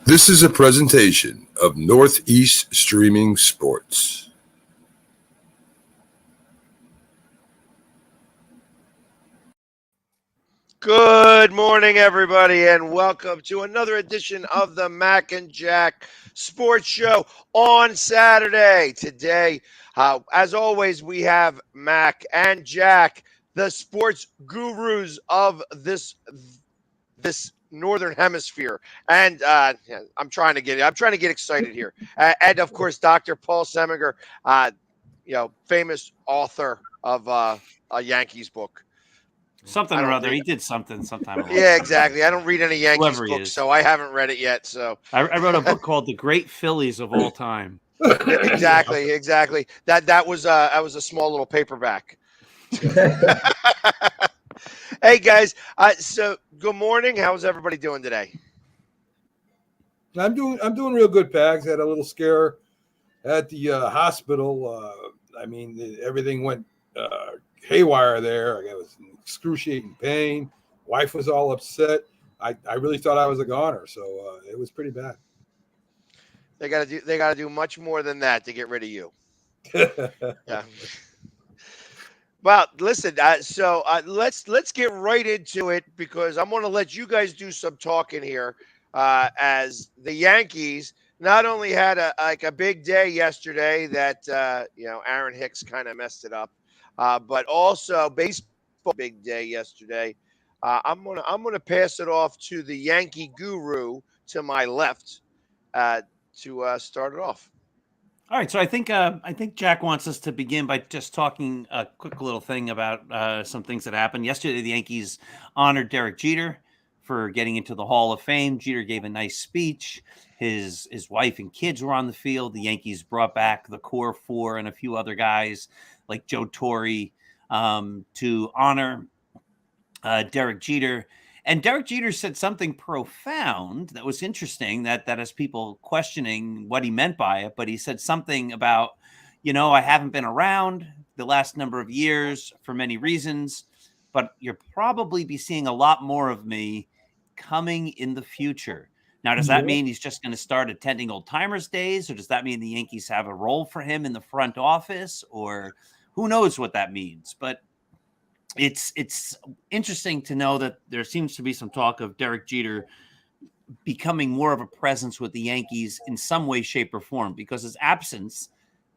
This is a presentation of Northeast Streaming Sports. Good morning, everybody, and welcome to another edition of the Mac and Jack Sports Show on Saturday. Today, as always, we have Mac and Jack, the sports gurus of this northern hemisphere, and I'm trying to get excited here, and of course, Dr. Paul Seminger, famous author of a Yankees book. Something or other. He did something sometime. Yeah, exactly. I don't read any Yankees books, is. so I haven't read it yet. So I wrote a book called "The Great Phillies of All Time." exactly. That was a small little paperback. Hey guys, so good morning. How's everybody doing today? I'm doing real good, Pags. Had a little scare at the hospital. Everything went haywire there. I was in excruciating pain. Wife was all upset. I really thought I was a goner, so it was pretty bad. They gotta do much more than that to get rid of you. Yeah. Well, listen. So let's get right into it because I'm going to let you guys do some talking here. As the Yankees not only had a big day yesterday that Aaron Hicks kind of messed it up, but also baseball big day yesterday. I'm gonna pass it off to the Yankee guru to my left to start it off. All right, so I think Jack wants us to begin by just talking a quick little thing about some things that happened yesterday. The Yankees honored Derek Jeter for getting into the Hall of Fame. Jeter gave a nice speech. His wife and kids were on the field. The Yankees brought back the core four and a few other guys like Joe Torre to honor Derek Jeter. And Derek Jeter said something profound that was interesting that has people questioning what he meant by it. But he said something about, I haven't been around the last number of years for many reasons, but you'll probably be seeing a lot more of me coming in the future. Now, does that mean he's just going to start attending old timers days, or does that mean the Yankees have a role for him in the front office, or who knows what that means? But it's interesting to know that there seems to be some talk of Derek Jeter becoming more of a presence with the Yankees in some way, shape, or form, because his absence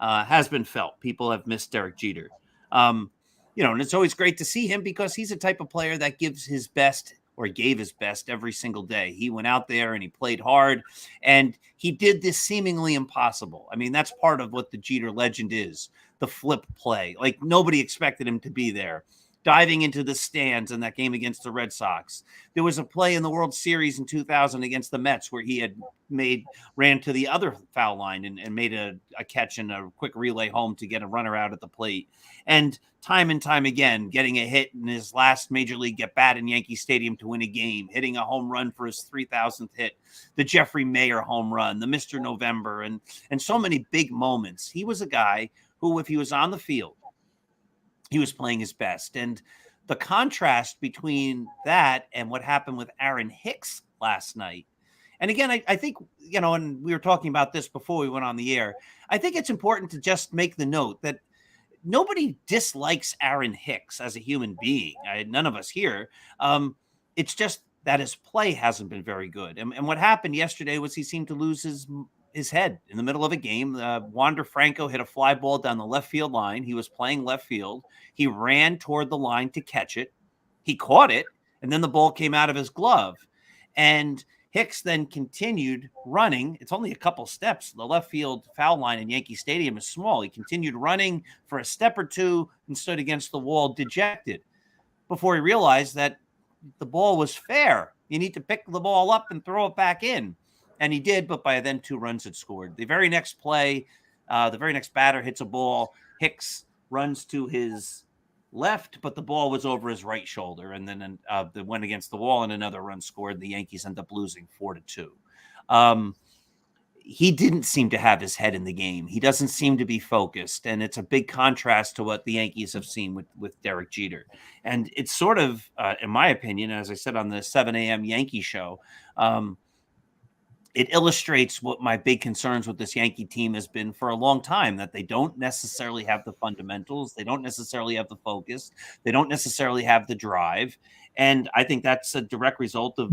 has been felt. People have missed Derek Jeter. And it's always great to see him because he's a type of player that gives his best or gave his best every single day. He went out there and he played hard, and he did this seemingly impossible. I mean, that's part of what the Jeter legend is, the flip play. Like, nobody expected him to be there. Diving into the stands in that game against the Red Sox. There was a play in the World Series in 2000 against the Mets where he had ran to the other foul line and made a catch and a quick relay home to get a runner out at the plate. And time again, getting a hit in his last major league at bat in Yankee Stadium to win a game, hitting a home run for his 3,000th hit, the Jeffrey Mayer home run, the Mr. November, and so many big moments. He was a guy who, if he was on the field, he was playing his best. And the contrast between that and what happened with Aaron Hicks last night. And again, I think, and we were talking about this before we went on the air. I think it's important to just make the note that nobody dislikes Aaron Hicks as a human being. None of us here. It's just that his play hasn't been very good. And what happened yesterday was he seemed to lose his head in the middle of a game. Wander Franco hit a fly ball down the left field line. He was playing left field. He ran toward the line to catch it. He caught it, and then the ball came out of his glove. And Hicks then continued running. It's only a couple steps. The left field foul line in Yankee Stadium is small. He continued running for a step or two and stood against the wall dejected before he realized that the ball was fair. You need to pick the ball up and throw it back in. And he did, but by then 2 runs had scored. The very next play, the very next batter hits a ball. Hicks runs to his left, but the ball was over his right shoulder. And then they went against the wall and another run scored. The Yankees end up losing 4-2. He didn't seem to have his head in the game. He doesn't seem to be focused. And it's a big contrast to what the Yankees have seen with Derek Jeter. And it's sort of, in my opinion, as I said on the 7 a.m. Yankee show, it illustrates what my big concerns with this Yankee team has been for a long time, that they don't necessarily have the fundamentals. They don't necessarily have the focus. They don't necessarily have the drive. And I think that's a direct result of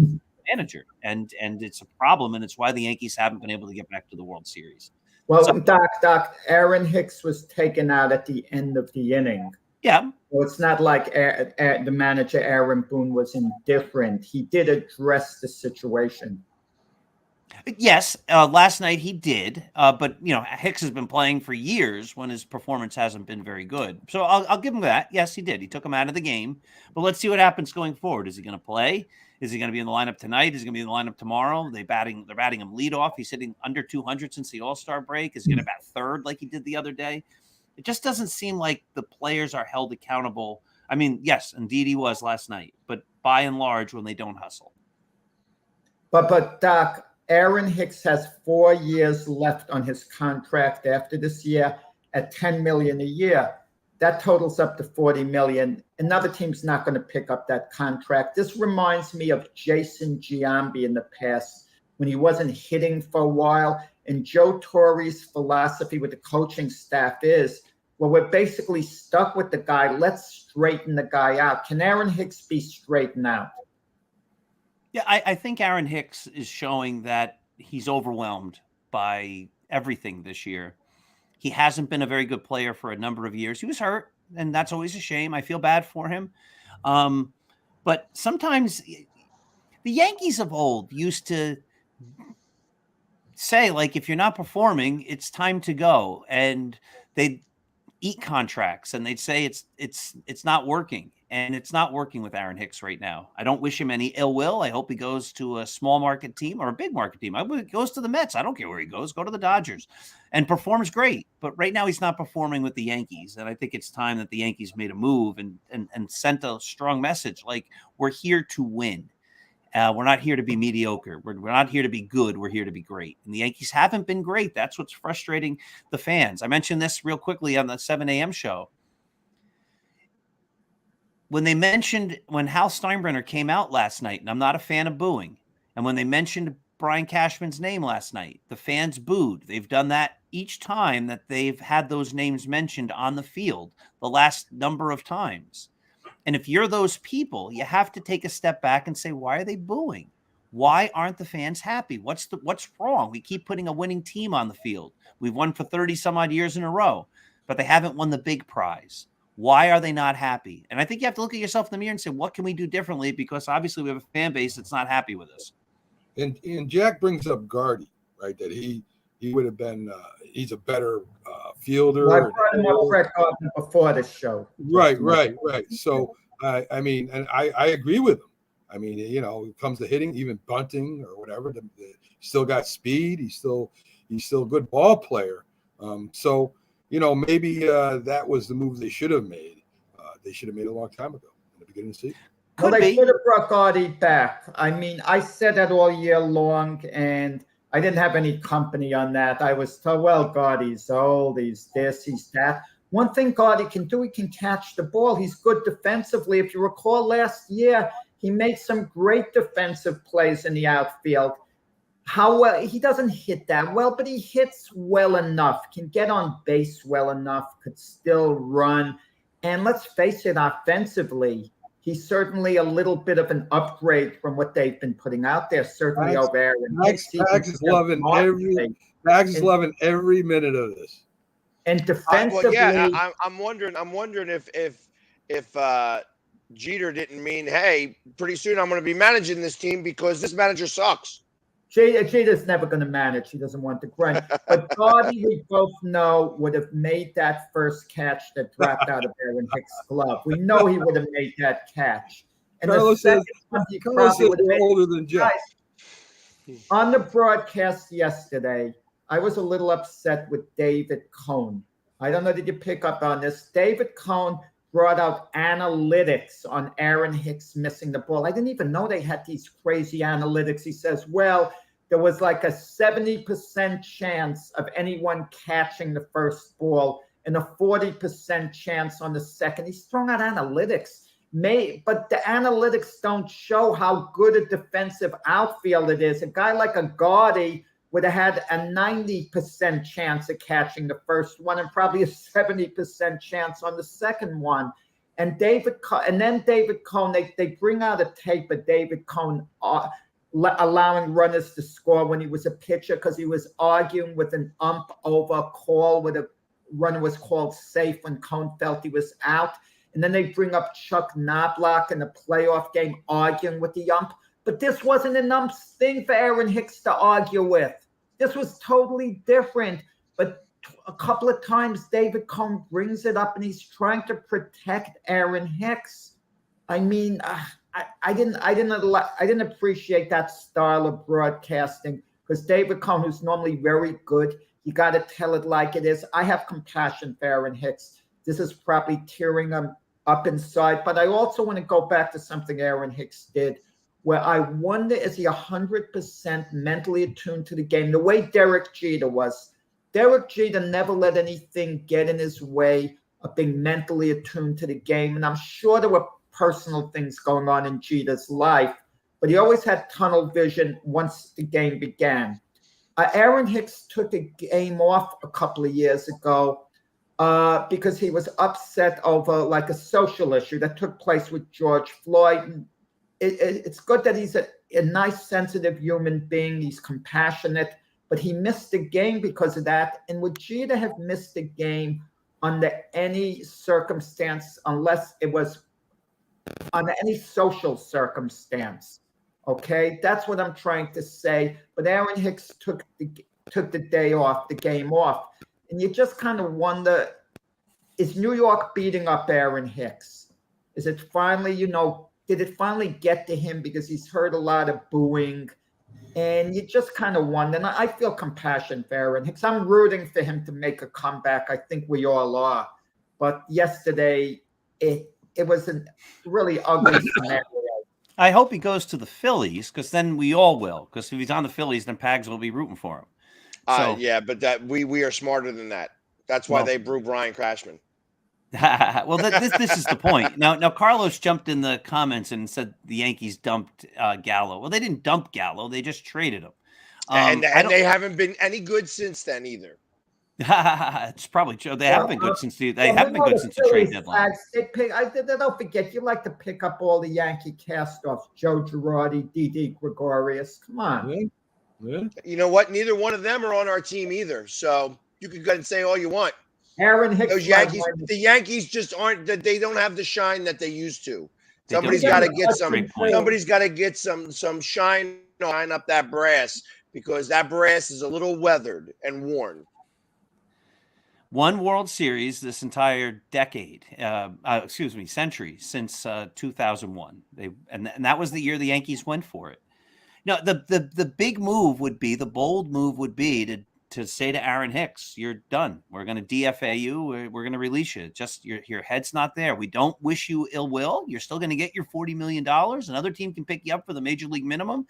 manager. And it's a problem. And it's why the Yankees haven't been able to get back to the World Series. Well, So- Doc, Aaron Hicks was taken out at the end of the inning. Yeah. So it's not like the manager, Aaron Boone, was indifferent. He did address the situation. Yes, last night he did, but Hicks has been playing for years when his performance hasn't been very good. So I'll give him that. Yes, he did. He took him out of the game, but let's see what happens going forward. Is he going to play? Is he going to be in the lineup tonight? Is he going to be in the lineup tomorrow? They're batting him leadoff. He's hitting under 200 since the All-Star break. Is he going to bat third like he did the other day? It just doesn't seem like the players are held accountable. I mean, yes, indeed he was last night, but by and large, when they don't hustle. But Doc, Aaron Hicks has 4 years left on his contract after this year at $10 million a year. That totals up to $40 million. Another team's not going to pick up that contract. This reminds me of Jason Giambi in the past when he wasn't hitting for a while. And Joe Torre's philosophy with the coaching staff is, well, we're basically stuck with the guy. Let's straighten the guy out. Can Aaron Hicks be straightened out? Yeah, I think Aaron Hicks is showing that he's overwhelmed by everything this year. He hasn't been a very good player for a number of years. He was hurt, and that's always a shame. I feel bad for him. But sometimes the Yankees of old used to say, like, if you're not performing, it's time to go. And they'd eat contracts, and they'd say it's not working. And it's not working with Aaron Hicks right now. I don't wish him any ill will. I hope he goes to a small market team or a big market team. I hope he goes to the Mets. I don't care where he goes. Go to the Dodgers and performs great. But right now he's not performing with the Yankees. And I think it's time that the Yankees made a move and sent a strong message. Like, we're here to win. We're not here to be mediocre. We're not here to be good. We're here to be great. And the Yankees haven't been great. That's what's frustrating the fans. I mentioned this real quickly on the 7 a.m. show. When Hal Steinbrenner came out last night, and I'm not a fan of booing, and when they mentioned Brian Cashman's name last night, the fans booed. They've done that each time that they've had those names mentioned on the field the last number of times. And if you're those people, you have to take a step back and say, why are they booing? Why aren't the fans happy? What's wrong? We keep putting a winning team on the field. We've won for 30 some odd years in a row, but they haven't won the big prize. Why are they not happy? And I think you have to look at yourself in the mirror and say, what can we do differently? Because obviously we have a fan base that's not happy with us. And Jack brings up Gardy, right? That he would have been he's a better fielder. Well, I brought him up Fred Garden before the show. Right. So I mean, and I agree with him. I mean, it comes to hitting, even bunting or whatever. Still got speed. He's still a good ball player. So maybe that was the move they should have made. They should have made a long time ago in the beginning of the season. Well, they should have brought Gardy back. I mean, I said that all year long, and I didn't have any company on that. I was told, well, Gardy's old, he's this, he's that. One thing Gardy can do, he can catch the ball. He's good defensively. If you recall last year, he made some great defensive plays in the outfield. How well, he doesn't hit that well, but he hits well enough, can get on base well enough, could still run. And let's face it, offensively, he's certainly a little bit of an upgrade from what they've been putting out there, certainly over Aaron Hicks. Max is loving every minute of this. And defensively, I'm wondering if Jeter didn't mean, hey, pretty soon I'm going to be managing this team because this manager sucks. Jeter's never going to manage. He doesn't want to grind. But Gardy, we both know, would have made that first catch that dropped out of Aaron Hicks' glove. We know he would have made that catch. And Carlos the second one, he probably would have made. Older than Jeff. On the broadcast yesterday, I was a little upset with David Cohn. I don't know, did you pick up on this? David Cohn brought out analytics on Aaron Hicks missing the ball. I didn't even know they had these crazy analytics. He says, well, there was like a 70% chance of anyone catching the first ball and a 40% chance on the second. He's throwing out analytics. but the analytics don't show how good a defensive outfield it is. A guy like a Gaudy would have had a 90% chance of catching the first one and probably a 70% chance on the second one. And then David Cone, they bring out a tape of David Cone allowing runners to score when he was a pitcher because he was arguing with an ump over a call where the runner was called safe when Cone felt he was out. And then they bring up Chuck Knobloch in a playoff game arguing with the ump. But this wasn't an ump's thing for Aaron Hicks to argue with. This was totally different. But a couple of times David Cone brings it up and he's trying to protect Aaron Hicks. I mean, I didn't appreciate that style of broadcasting because David Cone, who's normally very good, you got to tell it like it is. I have compassion for Aaron Hicks. This is probably tearing him up inside. But I also want to go back to something Aaron Hicks did where I wonder, is he 100% mentally attuned to the game? The way Derek Jeter was. Derek Jeter never let anything get in his way of being mentally attuned to the game. And I'm sure there were personal things going on in Jeter's life, but he always had tunnel vision once the game began. Aaron Hicks took a game off a couple of years ago because he was upset over like a social issue that took place with George Floyd. It's good that he's a nice, sensitive human being. He's compassionate, but he missed the game because of that. And would Jeter have missed the game under any circumstance unless it was under any social circumstance? Okay, that's what I'm trying to say. But Aaron Hicks took the day off, the game off. And you just kind of wonder, is New York beating up Aaron Hicks? Is it finally, did it finally get to him because he's heard a lot of booing? And you just kind of wonder. And I feel compassion for Aaron Hicks. I'm rooting for him to make a comeback. I think we all are. But yesterday, it was a really ugly scenario. I hope he goes to the Phillies because then we all will. Because if he's on the Phillies, then Pags will be rooting for him. So, yeah, but that we are smarter than that. That's why they brew Brian Crashman. Well, this is the point. Now Carlos jumped in the comments and said the Yankees dumped Gallo. Well, they didn't dump Gallo; they just traded him. And they haven't been any good since then either. It's probably true. They haven't been good since the trade deadline. Don't forget, you like to pick up all the Yankee cast-offs: Joe Girardi, Didi Gregorius. Come on. Yeah. You know what? Neither one of them are on our team either. So you can go and say all you want. Aaron Hicks. Those Yankees, the Yankees just aren't. They don't have the shine that they used to. Somebody's got to get some. Somebody's got to get some shine up that brass because that brass is a little weathered and worn. One World Series this entire decade, century since 2001. And that was the year the Yankees went for it. Now, the big move would be, the bold move would be to say to Aaron Hicks, you're done. We're going to DFA you. We're going to release you. Just your head's not there. We don't wish you ill will. You're still going to get your $40 million. Another team can pick you up for the major league minimum.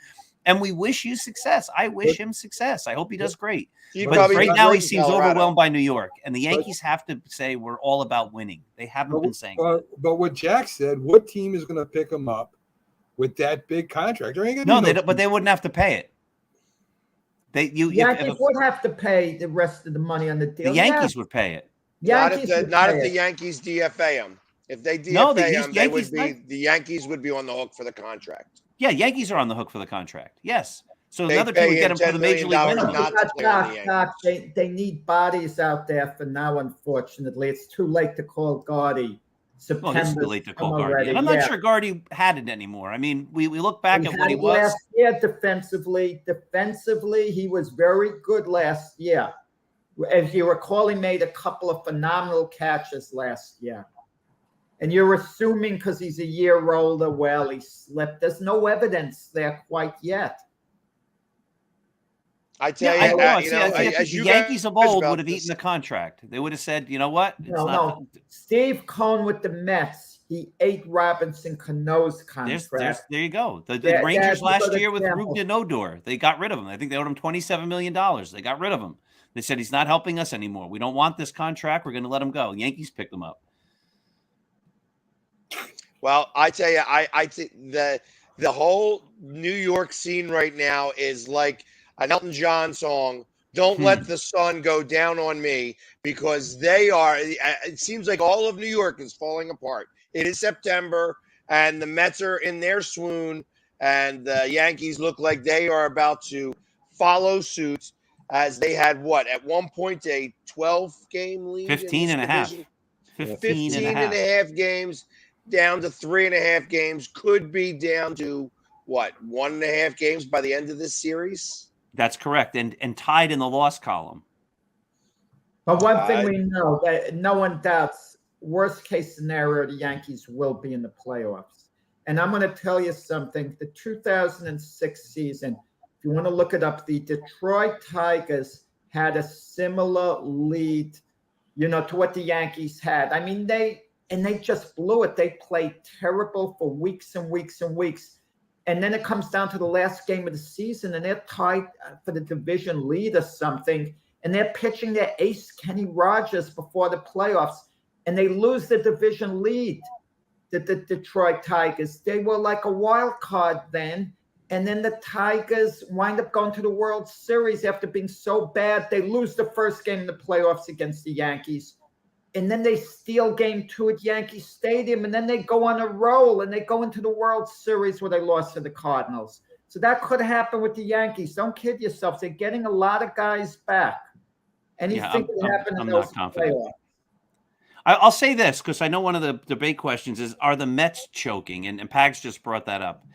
And we wish you success. I wish him success. I hope he does great. But right now he seems overwhelmed by New York. And the Yankees have to say we're all about winning. They haven't been saying that. But what Jack said, what team is going to pick him up with that big contract? But they wouldn't have to pay it. Yankees would have to pay the rest of the money on the deal. The Yankees would pay it. Not if the Yankees DFA him. If they DFA him, the Yankees would be on the hook for the contract. Yeah, Yankees are on the hook for the contract. Yes. So another team would get him for the major league minimum. They need bodies out there for now, unfortunately. It's too late to call Gardy. It's too late to call Gardy. And I'm not sure Gardy had it anymore. I mean, we look back at what he was. Last year, defensively, he was very good last year. As you recall, he made a couple of phenomenal catches last year. And you're assuming because he's a year older, well, he slipped. There's no evidence there quite yet. I tell you, the Yankees of old would have eaten the contract. They would have said, you know what? No. Steve Cohen with the Mets, he ate Robinson Cano's contract. There you go. The Rangers last year with Rougned Odor, they got rid of him. I think they owed him $27 million. They got rid of him. They said he's not helping us anymore. We don't want this contract. We're going to let him go. Yankees picked him up. Well, I tell you, I think the whole New York scene right now is like an Elton John song. Don't let the sun go down on me, because they are. It seems like all of New York is falling apart. It is September, and the Mets are in their swoon, and the Yankees look like they are about to follow suit, as they had what at one point a 12-game lead 15 in this and a half. division. 15 and a 15 half. and a half games, down to 3.5 games, could be down to what, 1.5 games by the end of this series. That's correct. And tied in the loss column. But one thing we know that no one doubts, worst case scenario, the Yankees will be in the playoffs. And I'm going to tell you something. The 2006 season, if you want to look it up, the Detroit Tigers had a similar lead, to what the Yankees had. I mean, they just blew it. They played terrible for weeks and weeks and weeks. And then it comes down to the last game of the season, and they're tied for the division lead or something. And they're pitching their ace, Kenny Rogers, before the playoffs. And they lose the division lead, the Detroit Tigers. They were like a wild card then. And then the Tigers wind up going to the World Series after being so bad. They lose the first game in the playoffs against the Yankees. And then they steal game 2 at Yankee Stadium. And then they go on a roll and they go into the World Series where they lost to the Cardinals. So that could happen with the Yankees. Don't kid yourself. They're getting a lot of guys back. Anything could happen in those playoffs. I'll say this, because I know one of the debate questions is, are the Mets choking? And Pags just brought that up.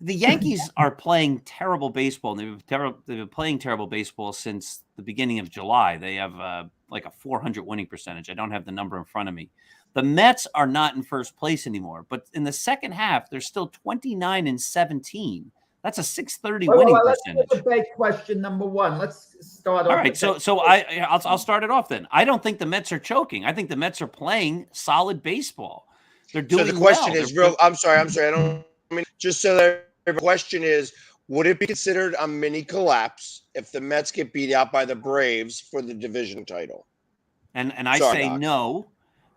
The Yankees are playing terrible baseball. And they've been playing terrible baseball since the beginning of July. They have like a 400 winning percentage. I don't have the number in front of me. The Mets are not in first place anymore. But in the second half, they're still 29-17. That's a 630 winning percentage. Let's debate question number 1. Let's start off. All right, so I'll start it off then. I don't think the Mets are choking. I think the Mets are playing solid baseball. They're doing well. So the question is real. I'm sorry. Just so that the question is, would it be considered a mini collapse if the Mets get beat out by the Braves for the division title? And I say no,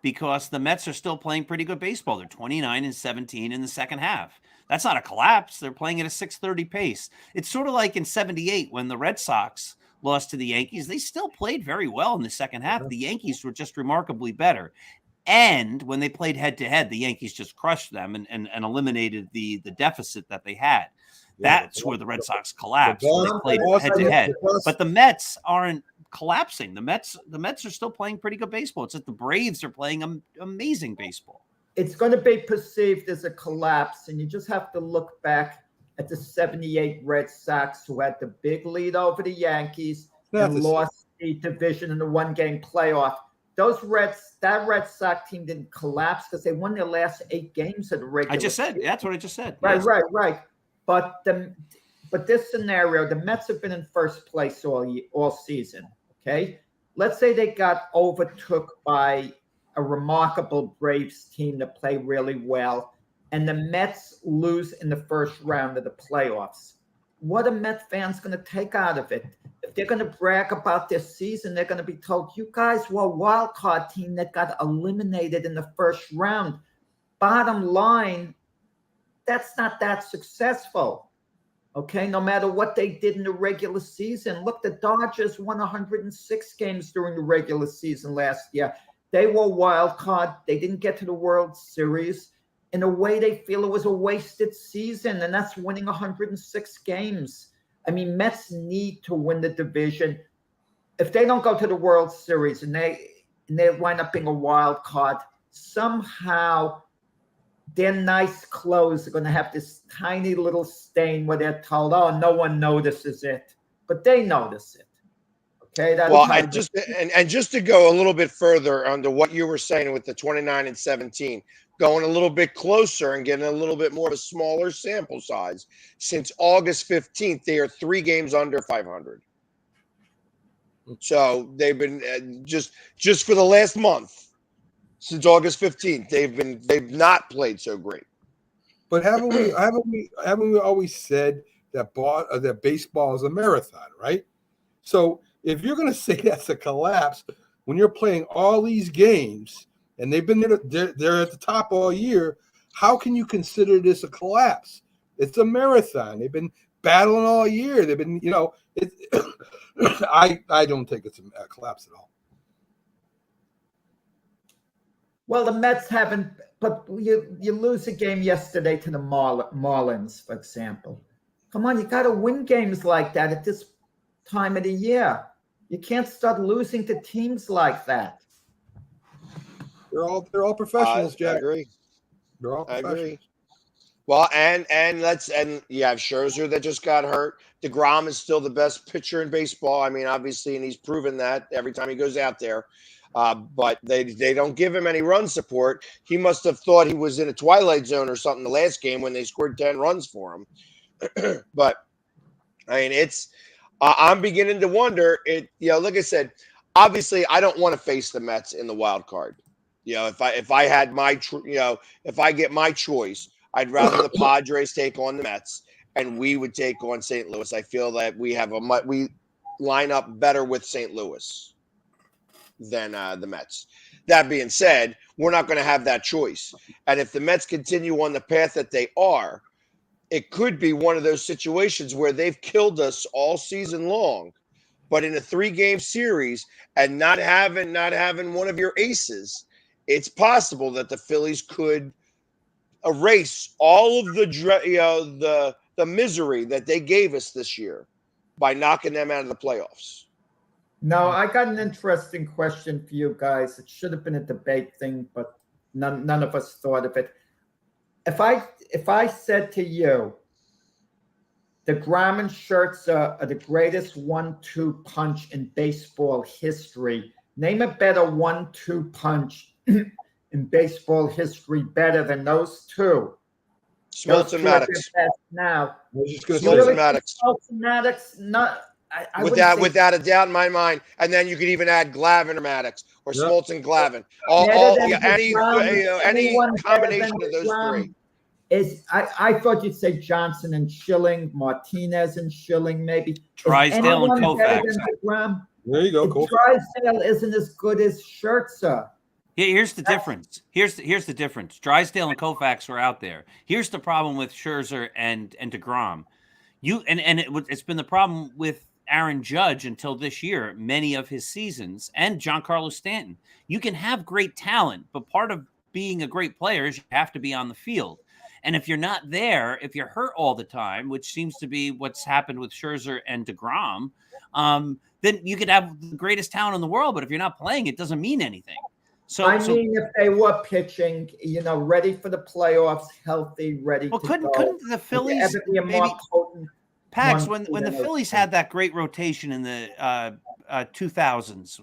because the Mets are still playing pretty good baseball. They're 29-17 in the second half. That's not a collapse. They're playing at a 630 pace. It's sort of like in 78 when the Red Sox lost to the Yankees. They still played very well in the second half. The Yankees were just remarkably better. And when they played head-to-head, the Yankees just crushed them and eliminated the deficit that they had. That's where the Red Sox collapsed when they played head-to-head. But the Mets aren't collapsing. The Mets are still playing pretty good baseball. It's that the Braves are playing amazing baseball. It's going to be perceived as a collapse, and you just have to look back at the 78 Red Sox, who had the big lead over the Yankees and lost the division in the one-game playoff. That Red Sox team didn't collapse because they won their last 8 games of the regular season. That's what I just said. Right, yes. Right. But this scenario, the Mets have been in first place all season, okay? Let's say they got overtook by a remarkable Braves team that play really well, and the Mets lose in the first round of the playoffs. What are Met fans going to take out of it? If they're going to brag about their season, they're going to be told, you guys were a wild card team that got eliminated in the first round. Bottom line, that's not that successful. Okay, no matter what they did in the regular season. Look, the Dodgers won 106 games during the regular season last year. They were wild card. They didn't get to the World Series. In a way, they feel it was a wasted season, and that's winning 106 games. I mean, Mets need to win the division. If they don't go to the World Series and they wind up being a wild card, somehow their nice clothes are going to have this tiny little stain where they're told, oh, no one notices it. But they notice it. Okay. Just to go a little bit further onto what you were saying with the 29-17, going a little bit closer and getting a little bit more of a smaller sample size. Since August 15th, they are 3 games under 500. So they've been just for the last month, since August 15th, they've not played so great. But haven't we always said that baseball is a marathon, right? So if you're going to say that's a collapse when you're playing all these games and they've been they're at the top all year, how can you consider this a collapse? It's a marathon. They've been battling all year. They've been, I don't think it's a collapse at all. Well, the Mets haven't, but you lose a game yesterday to the Marlins, for example. Come on, you got to win games like that at this time of the year. You can't start losing to teams like that. They're all professionals, Jack. I agree. They're all professionals. I agree. Well, and you have Scherzer that just got hurt. DeGrom is still the best pitcher in baseball. I mean, obviously, and he's proven that every time he goes out there. But they don't give him any run support. He must have thought he was in a twilight zone or something the last game when they scored 10 runs for him. But I mean, it's I'm beginning to wonder. Like I said, obviously, I don't want to face the Mets in the wild card. If I had my if I get my choice, I'd rather the Padres take on the Mets and we would take on St. Louis. I feel that we line up better with St. Louis than the Mets. That being said, we're not going to have that choice. And if the Mets continue on the path that they are, it could be one of those situations where they've killed us all season long, but in a 3-game series and not having one of your aces, it's possible that the Phillies could erase all of the misery that they gave us this year by knocking them out of the playoffs. No, I got an interesting question for you guys. It should have been a debate thing, but none of us thought of it. If I said to you, DeGrom and Scherzer are the greatest 1-2 punch in baseball history. Name a better 1-2 punch in baseball history better than those two. Smoltz and Maddox. Now, Smoltz and Maddox. Smoltz and Maddox, not. Without a doubt in my mind, and then you could even add Glavine or Maddox or Smoltz and Glavine. Any combination of those three. I thought you'd say Johnson and Schilling, Martinez and Schilling, maybe Drysdale and Koufax. There you go. Cool. Drysdale isn't as good as Scherzer. Yeah, here's the difference. Here's the difference. Drysdale and Koufax were out there. Here's the problem with Scherzer and DeGrom. It's been the problem with Aaron Judge until this year, many of his seasons, and Giancarlo Stanton. You can have great talent, but part of being a great player is you have to be on the field. And if you're not there, if you're hurt all the time, which seems to be what's happened with Scherzer and DeGrom, then you could have the greatest talent in the world, but if you're not playing, it doesn't mean anything. If they were pitching, ready for the playoffs, healthy, ready to couldn't go. The Phillies maybe Pax, when the Phillies had that great rotation in the 2000s,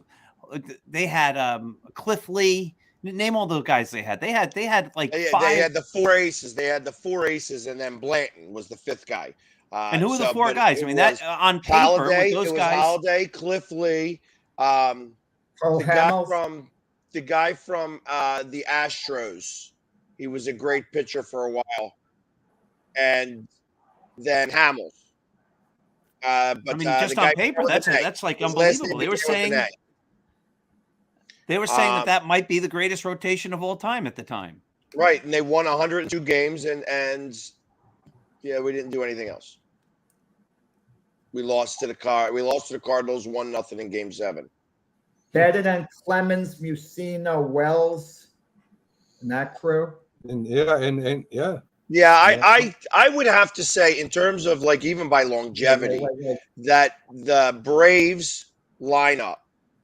they had Cliff Lee. Name all those guys they had. They had like five. They had the 4 aces. They had the 4 aces, and then Blanton was the 5th guy. And who were the 4 guys? I mean, that on paper, Holiday, with those it was guys. Holiday, Cliff Lee, the guy from the Astros. He was a great pitcher for a while, and then Hamels. But just on paper, that's like unbelievable. They were saying that might be the greatest rotation of all time at the time. Right, and they won 102 games, and we didn't do anything else. We lost to the Cardinals 1-0 in Game 7. Better than Clemens, Musina, Wells, and that crew. I would have to say, in terms of like even by longevity, that the Braves lineup,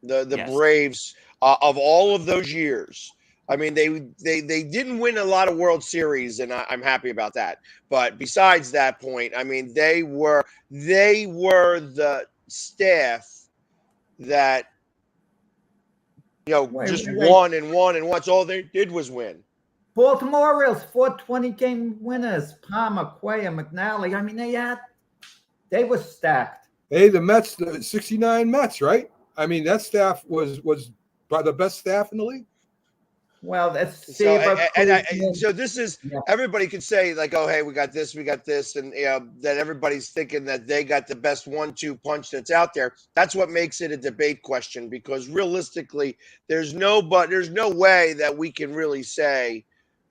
the Braves of all of those years. I mean, they didn't win a lot of World Series, and I'm happy about that. But besides that point, I mean, they were the staff that won and won, and what's all they did was win. Baltimore Orioles, 4 20-game winners. Palmer, Cuellar, McNally. I mean, they were stacked. Hey, the Mets, the 69 Mets, right? I mean, that staff was by the best staff in the league. Well, that's so this is everybody could say like, oh, hey, we got this, and that everybody's thinking that they got the best 1-2 punch that's out there. That's what makes it a debate question, because realistically, there's no way that we can really say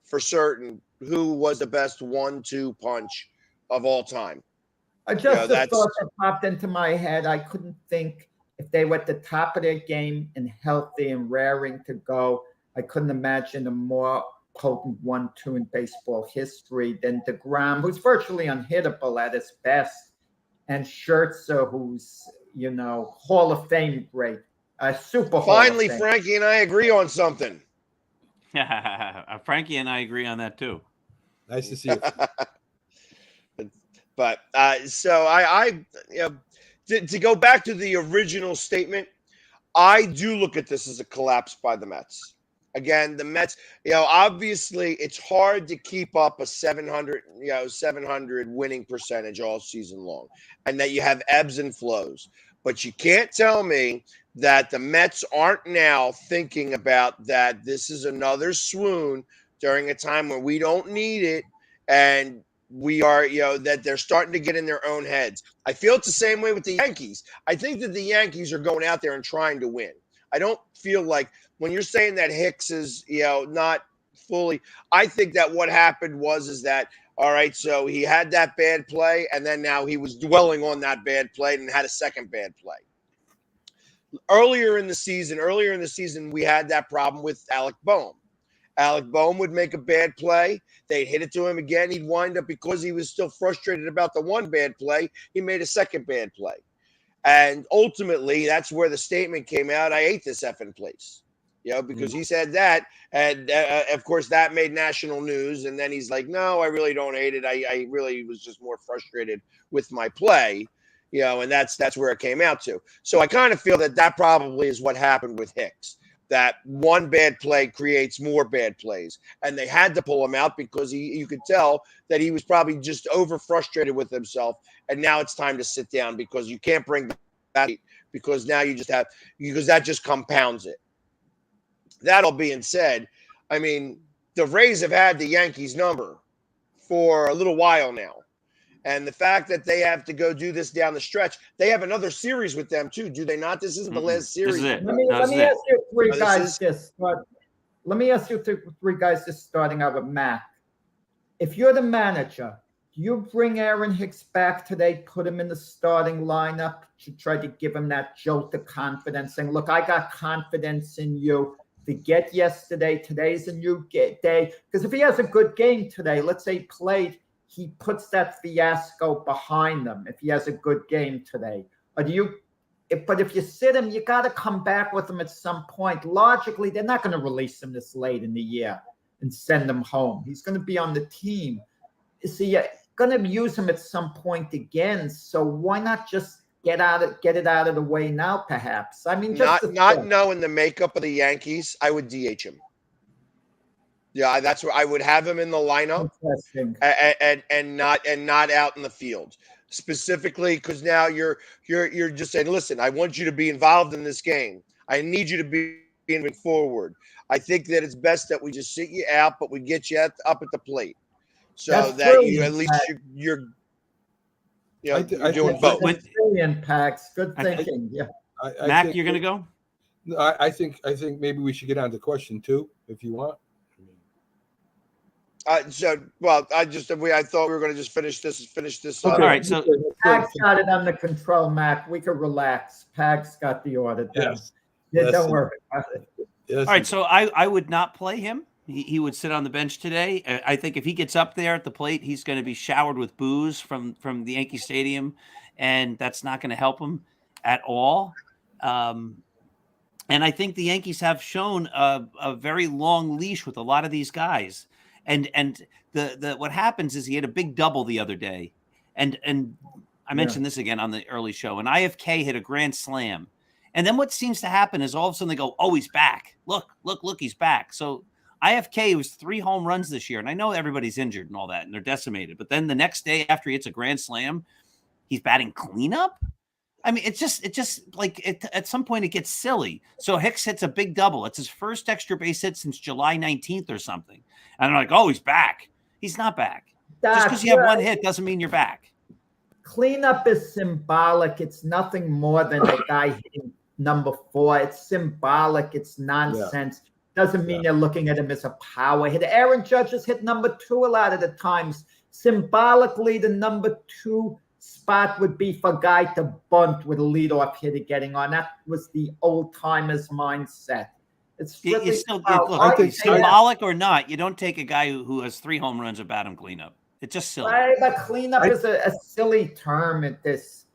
for certain who was the best 1-2 punch of all time. Just that's- a thought that popped into my head. I couldn't think if they were at the top of their game and healthy and raring to go. I couldn't imagine a more potent 1-2 in baseball history than DeGrom, who's virtually unhittable at his best, and Scherzer, who's Hall of Fame great, super. Finally, Hall of Fame. Frankie and I agree on something. Frankie and I agree on that too. Nice to see you. But so I to go back to the original statement, I do look at this as a collapse by the Mets. Again, the Mets, obviously it's hard to keep up a 700 winning percentage all season long, and that you have ebbs and flows. But you can't tell me that the Mets aren't now thinking about that this is another swoon during a time where we don't need it, and we are, that they're starting to get in their own heads. I feel it's the same way with the Yankees. I think that the Yankees are going out there and trying to win. I don't feel like when you're saying that Hicks is, not fully, I think that what happened is that, all right, so he had that bad play, and then now he was dwelling on that bad play and had a second bad play. Earlier in the season, we had that problem with Alec Boehm. Alec Boehm would make a bad play. They'd hit it to him again. He'd wind up, because he was still frustrated about the one bad play, he made a second bad play. And ultimately, that's where the statement came out, I hate this effing place. Because he said that. And, of course, that made national news. And then he's like, no, I really don't hate it. I really was just more frustrated with my play. And that's where it came out to. So I kind of feel that probably is what happened with Hicks. That one bad play creates more bad plays. And they had to pull him out because you could tell that he was probably just over frustrated with himself. And now it's time to sit down because you can't bring that, because now because that just compounds it. That all being said, I mean, the Rays have had the Yankees number for a little while now. And the fact that they have to go do this down the stretch, they have another series with them too, do they not? This isn't the last series. This is it. Let me ask you three guys this. Let me ask you three guys just starting out with Mac. If you're the manager, do you bring Aaron Hicks back today, put him in the starting lineup to try to give him that jolt of confidence, saying, look, I got confidence in you. Forget yesterday. Today's a new day. Because if he has a good game today, let's say he played, he puts that fiasco behind them if he has a good game today. But if you sit him, you got to come back with him at some point. Logically, they're not going to release him this late in the year and send him home. He's going to be on the team. So you're going to use him at some point again. So why not just get it out of the way now, perhaps? I mean, just not knowing the makeup of the Yankees, I would DH him. Yeah, that's where I would have him in the lineup and not out in the field, specifically because now you're just saying, listen, I want you to be involved in this game. I need you to be moving forward. I think that it's best that we just sit you out, but we get you up at the plate, so that's that you at least you're doing both. Brilliant, Pax. Good thinking. Yeah, Mac, you're gonna go. I think maybe we should get on to question 2 if you want. I thought we were going to just finish this. Okay. All right. So Pags got it under control, Mac. We could relax. Pags got the order. Yes. Yeah, don't worry about it. Yes. All right. So I would not play him. He would sit on the bench today. I think if he gets up there at the plate, he's going to be showered with boos from the Yankee Stadium, and that's not going to help him at all. And I think the Yankees have shown a very long leash with a lot of these guys. And the what happens is he had a big double the other day, and I mentioned this again on the early show. And IFK hit a grand slam, and then what seems to happen is all of a sudden they go, "Oh, he's back! Look, he's back!" So IFK was 3 home runs this year, and I know everybody's injured and all that, and they're decimated. But then the next day after he hits a grand slam, he's batting cleanup. I mean, it's just like at some point it gets silly. So Hicks hits a big double. It's his first extra base hit since July 19th or something. And they're like, oh, he's back. He's not back. Just because you have one hit doesn't mean you're back. Cleanup is symbolic. It's nothing more than a guy hitting number 4. It's symbolic. It's nonsense. doesn't mean they're looking at him as a power hitter. Aaron Judge has hit number 2 a lot of the times. Symbolically, the number 2 spot would be for a guy to bunt with a leadoff hitter getting on. That was the old timers mindset. It's strictly Look, IKF. symbolic or not, you don't take a guy who has 3 home runs at batting cleanup. It's just silly. Right, but cleanup is a silly term at this.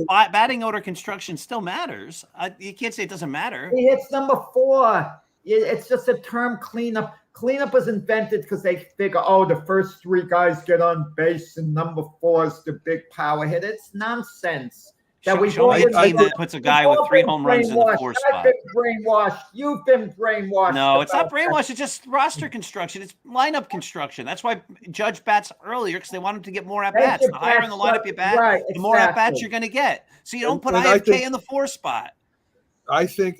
Batting order construction still matters. You can't say it doesn't matter. He hits number 4. It's just a term, cleanup. Cleanup was invented because they figure, the first 3 guys get on base and number 4 is the big power hit. It's nonsense. Show me a team that puts a guy with 3 home runs in the 4 spot. I've been brainwashed. You've been brainwashed. No, it's not brainwashed. It's just roster construction. It's lineup construction. That's why Judge bats earlier, because they want him to get more at bats. The higher in the lineup you bat, the more at bats you're going to get. So you don't put IFK in the 4 spot. I think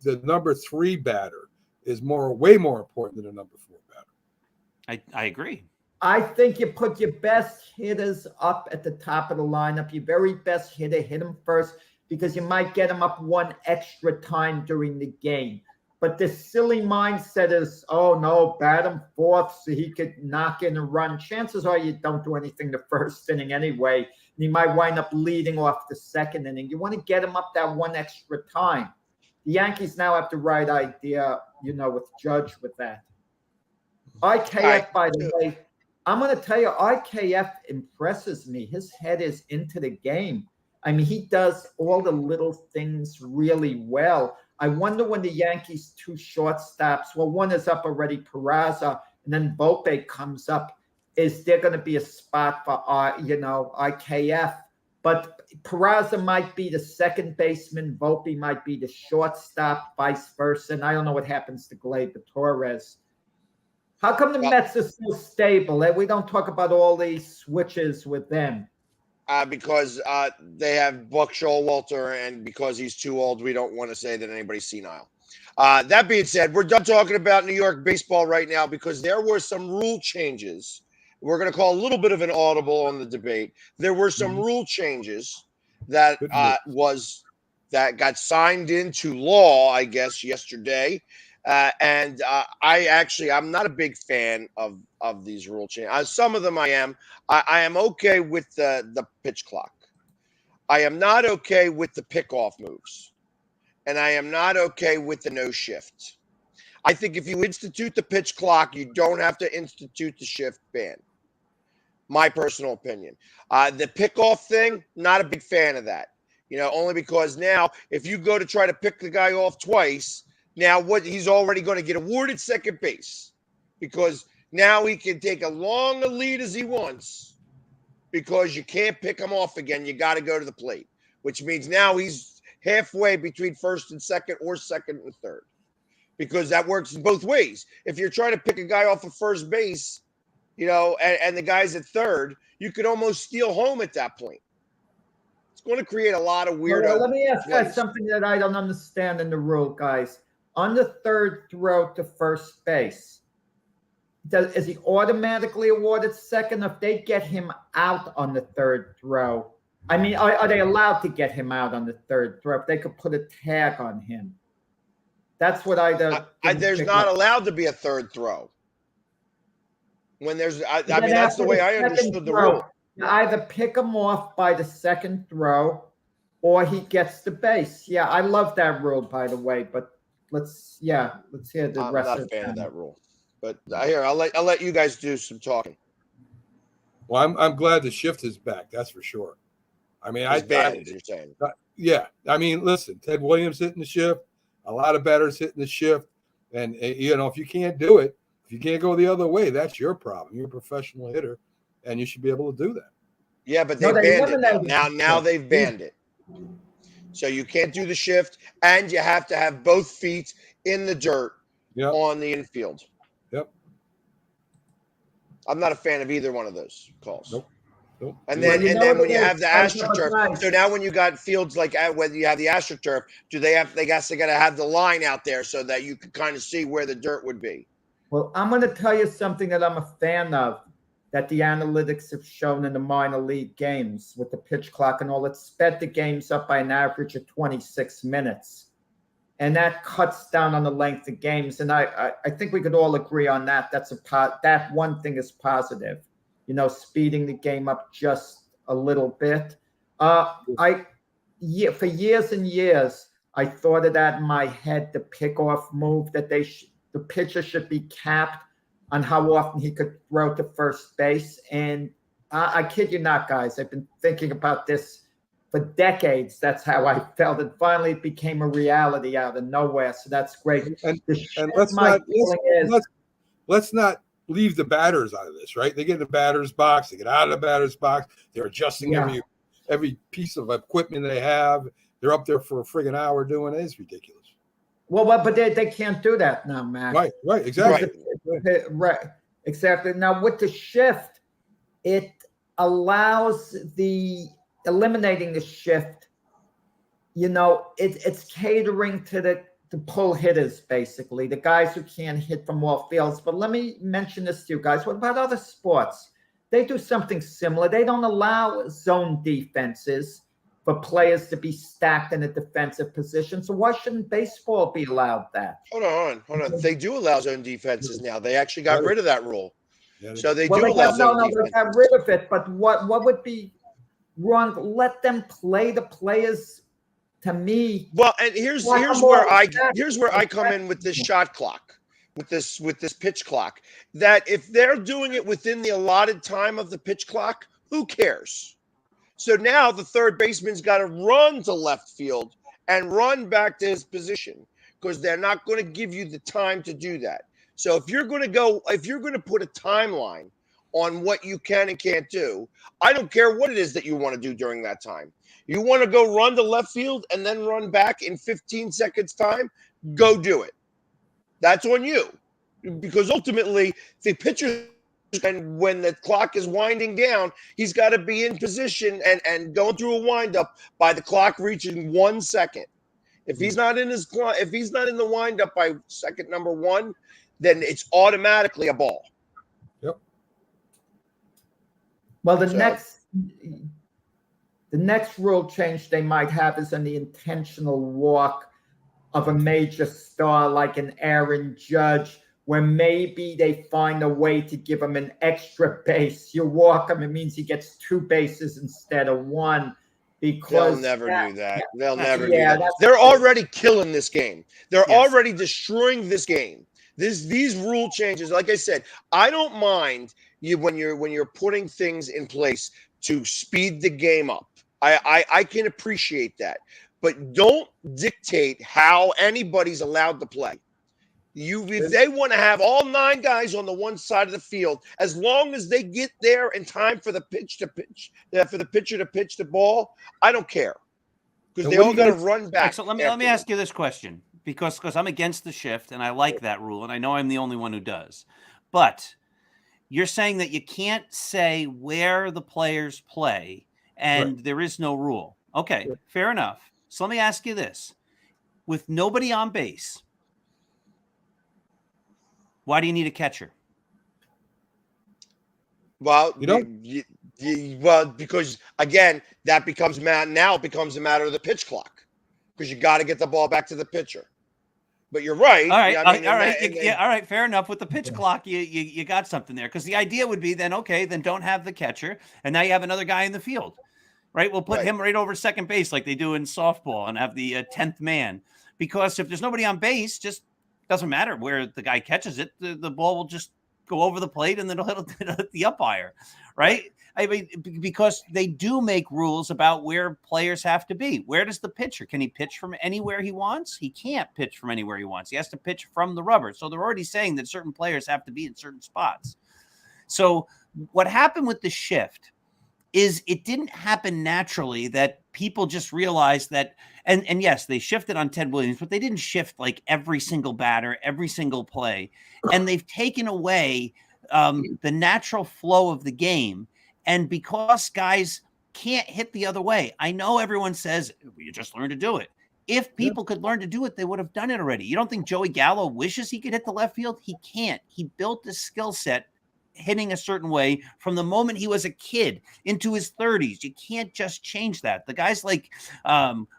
the number 3 batter is way more important than the number 4 batter. I agree. I think you put your best hitters up at the top of the lineup. Your very best hitter, hit him first, because you might get him up 1 extra time during the game. But the silly mindset is, bat him 4th so he could knock in a run. Chances are you don't do anything the first inning anyway. You might wind up leading off the 2nd inning. You want to get him up that 1 extra time. The Yankees now have the right idea, with Judge with that. IKF, by the way, I'm going to tell you, IKF impresses me. His head is into the game. I mean, he does all the little things really well. I wonder when the Yankees' 2 shortstops, one is up already, Peraza, and then Volpe comes up. Is there going to be a spot for, IKF? But Peraza might be the second baseman. Volpe might be the shortstop, vice versa. And I don't know what happens to Gleyber Torres. How come the Mets are so stable? We don't talk about all these switches with them. Because they have Buck Showalter, and because he's too old, we don't want to say that anybody's senile. That being said, we're done talking about New York baseball right now because there were some rule changes. We're going to call a little bit of an audible on the debate. There were some rule changes that got signed into law, I guess, yesterday. I'm not a big fan of these rule changes. Some of them I am. I am okay with the pitch clock. I am not okay with the pickoff moves. And I am not okay with the no shift. I think if you institute the pitch clock, you don't have to institute the shift ban. My personal opinion. The pickoff thing, not a big fan of that. Only because now if you go to try to pick the guy off twice, now he's already going to get awarded second base because now he can take as long a lead as he wants because you can't pick him off again. You got to go to the plate, which means now he's halfway between first and second or second and third because that works both ways. If you're trying to pick a guy off of first base, and the guy's at third, you could almost steal home at that point. It's going to create a lot of weirdo. Well, let me ask you something that I don't understand in the rule, guys. On the 3rd throw to first base, is he automatically awarded second if they get him out on the 3rd throw? I mean, are they allowed to get him out on the 3rd throw if they could put a tag on him? That's what there's not allowed to be a 3rd throw. When there's, that's the way I understood the rule. You either pick him off by the 2nd throw or he gets the base. Yeah, I love that rule, by the way, but let's hear the rest of it. I'm not a fan of that rule, but I'll let you guys do some talking. Well, I'm glad the shift is back. That's for sure. I mean, you're saying. Yeah, I mean, listen, Ted Williams hitting the shift, a lot of batters hitting the shift, and if you can't do it, if you can't go the other way, that's your problem. You're a professional hitter, and you should be able to do that. Yeah, but they banned it now. They've banned it. So you can't do the shift, and you have to have both feet in the dirt on the infield. Yep. I'm not a fan of either one of those calls. Nope. And then when you have the AstroTurf, so now when you got fields like whether you have the AstroTurf, they got to have the line out there so that you can kind of see where the dirt would be. Well, I'm going to tell you something that I'm a fan of that the analytics have shown in the minor league games with the pitch clock and all. It sped the games up by an average of 26 minutes. and that cuts down on the length of games. And I think we could all agree on that. That one thing is positive, speeding the game up just a little bit. For years and years, I thought of that in my head, the pickoff move, that the pitcher should be capped on how often he could throw to first base. And I kid you not, guys, I've been thinking about this for decades. That's how I felt. And finally, it became a reality out of nowhere. So that's great. And let's not leave the batters out of this, right? They get in the batter's box, they get out of the batter's box, they're adjusting every piece of equipment they have. They're up there for a friggin' hour doing it. It's ridiculous. Well, but they can't do that now, Mac. Right, exactly. Right, exactly. Now with the shift, it allows eliminating the shift. It's catering to the pull hitters, basically, the guys who can't hit from all fields. But let me mention this to you guys. What about other sports? They do something similar. They don't allow zone defenses for players to be stacked in a defensive position. So why shouldn't baseball be allowed that? Hold on. They do allow zone defenses now. They actually got rid of that rule. Yeah, So they do allow zone defenses. They got rid of it. But what would be wrong? Let them play the players. To me, well, and here's where I come in with this shot clock, with this pitch clock. That if they're doing it within the allotted time of the pitch clock, who cares? So now the third baseman's got to run to left field and run back to his position because they're not going to give you the time to do that. So if you're going to put a timeline on what you can and can't do, I don't care what it is that you want to do during that time. You want to go run to left field and then run back in 15 seconds time, go do it. That's on you. Because ultimately, the pitcher, and when the clock is winding down, he's got to be in position and going through a windup by the clock reaching 1 second. If he's not in the windup by second number 1, then it's automatically a ball. Yep. Well, the next rule change they might have is on the intentional walk of a major star like an Aaron Judge, where maybe they find a way to give him an extra base. You walk him, it means he gets 2 bases instead of 1. Because they'll never do that. They'll never do that. They're already killing this game. They're already destroying this game. These rule changes, like I said, I don't mind you when you're putting things in place to speed the game up. I can appreciate that, but don't dictate how anybody's allowed to play. If they want to have all 9 guys on the one side of the field, as long as they get there in time for the pitcher to pitch the ball, I don't care, because they all got to run back. So let me ask you this question, because I'm against the shift and I like that rule, and I know I'm the only one who does. But you're saying that you can't say where the players play, and there is no rule. Okay, fair enough. So let me ask you this: with nobody on base, why do you need a catcher? Well, because again, that becomes now it becomes a matter of the pitch clock, because you got to get the ball back to the pitcher. But you're right. All right, all right. Fair enough. With the pitch clock, you got something there, because the idea would be then don't have the catcher, and now you have another guy in the field, right? We'll put him right over second base like they do in softball, and have the 10th man, because if there's nobody on base, just doesn't matter where the guy catches it. The ball will just go over the plate and then it'll hit the umpire, right? I mean, because they do make rules about where players have to be. Where does the pitcher? Can he pitch from anywhere he wants? He can't pitch from anywhere he wants. He has to pitch from the rubber. So they're already saying that certain players have to be in certain spots. So what happened with the shift is it didn't happen naturally, that people just realized that, and yes, they shifted on Ted Williams, but they didn't shift like every single batter, every single play. And they've taken away the natural flow of the game. And because guys can't hit the other way, I know everyone says, you just learn to do it. If people could learn to do it, they would have done it already. You don't think Joey Gallo wishes he could hit the left field? He can't. He built this skill set hitting a certain way from the moment he was a kid into his 30s. You can't just change that. The guys like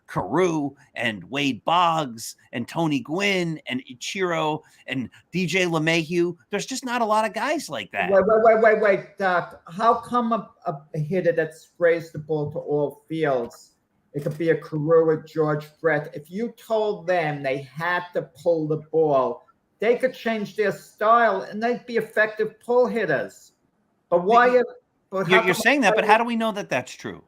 Carew and Wade Boggs and Tony Gwynn and Ichiro and DJ LeMahieu, there's just not a lot of guys like that. Wait, Doc. How come a hitter that sprays the ball to all fields, it could be a Carew or George Brett, if you told them they had to pull the ball, they could change their style and they'd be effective pull hitters. But why? You're saying that, but how do we know that that's true?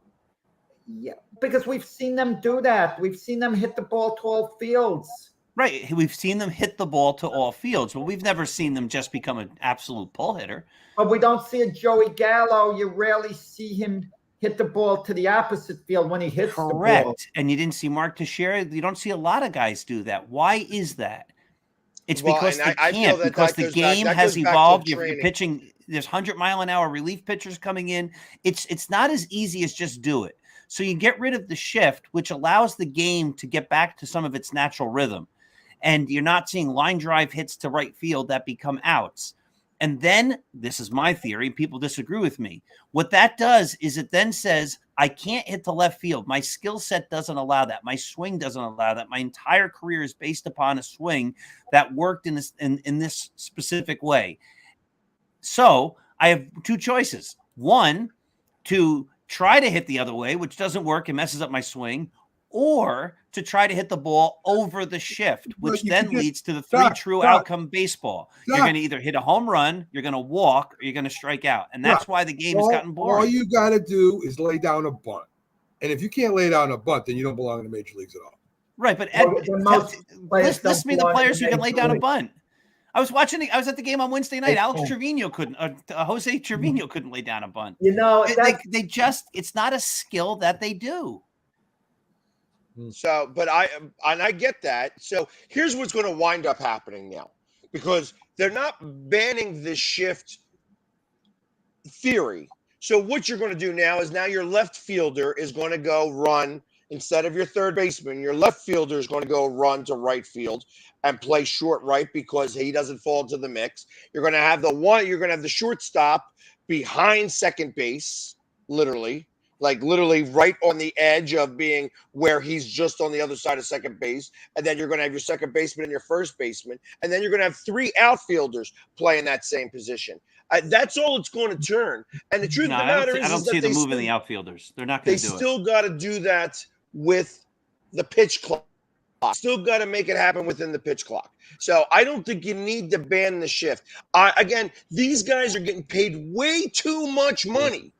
Yeah, because we've seen them do that. We've seen them hit the ball to all fields. Right. We've seen them hit the ball to all fields, but we've never seen them just become an absolute pull hitter. But we don't see a Joey Gallo. You rarely see him hit the ball to the opposite field when he hits the ball. Correct. And you didn't see Mark Teixeira. You don't see a lot of guys do that. Why is that? It's because they can't, because the game has evolved. You're pitching, there's 100-mile-an-hour relief pitchers coming in. It's not as easy as just do it. So you get rid of the shift, which allows the game to get back to some of its natural rhythm. And you're not seeing line drive hits to right field that become outs. And then, this is my theory, people disagree with me. What that does is it then says, I can't hit to left field. My skill set doesn't allow that. My swing doesn't allow that. My entire career is based upon a swing that worked in this specific way. So I have two choices. One, to try to hit the other way, which doesn't work and messes up my swing, or to try to hit the ball over the shift, which then leads to the three true outcome baseball. You're going to either hit a home run, you're going to walk, or you're going to strike out. And that's why the game has gotten boring. All you got to do is lay down a bunt. And if you can't lay down a bunt, then you don't belong in the major leagues at all. Right, but list me the players who can lay down a bunt. I was at the game on Wednesday night. Alex Trevino couldn't. Jose Trevino couldn't lay down a bunt. You know, it's not a skill that they do. So, but I get that. So here's what's going to wind up happening now, because they're not banning the shift theory. So what you're going to do now is your left fielder is going to go run instead of your third baseman. Your left fielder is going to go run to right field and play short right because he doesn't fall into the mix. You're going to have the shortstop behind second base, literally right on the edge of being where he's just on the other side of second base. And then you're going to have your second baseman and your first baseman. And then you're going to have three outfielders play in that same position. That's all it's going to turn. And the truth of the matter is, I don't see them moving the outfielders. They're not going to do it. They still got to do that with the pitch clock. Still got to make it happen within the pitch clock. So I don't think you need to ban the shift. Again, these guys are getting paid way too much money.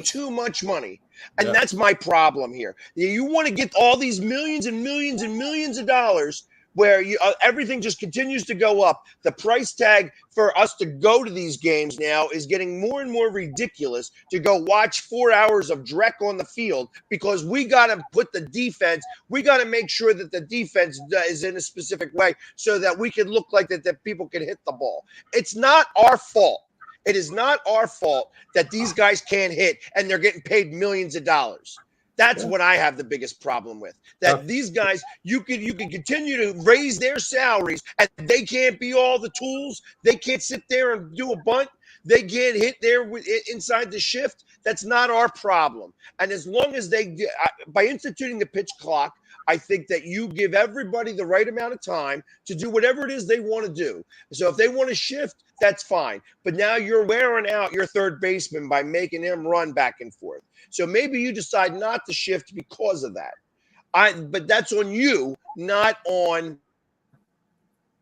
Too much money. And that's my problem here. You want to get all these millions and millions and millions of dollars where everything just continues to go up. The price tag for us to go to these games now is getting more and more ridiculous, to go watch 4 hours of Drek on the field, because we got to put the defense, we got to make sure that the defense is in a specific way so that we can look like that people can hit the ball. It's not our fault. It is not our fault that these guys can't hit and they're getting paid millions of dollars. That's what I have the biggest problem with. That these guys, you can continue to raise their salaries and they can't be all the tools. They can't sit there and do a bunt. They can't hit there inside the shift. That's not our problem. And as long as by instituting the pitch clock, I think that you give everybody the right amount of time to do whatever it is they want to do. So if they want to shift, that's fine. But now you're wearing out your third baseman by making him run back and forth. So maybe you decide not to shift because of that. But that's on you, not on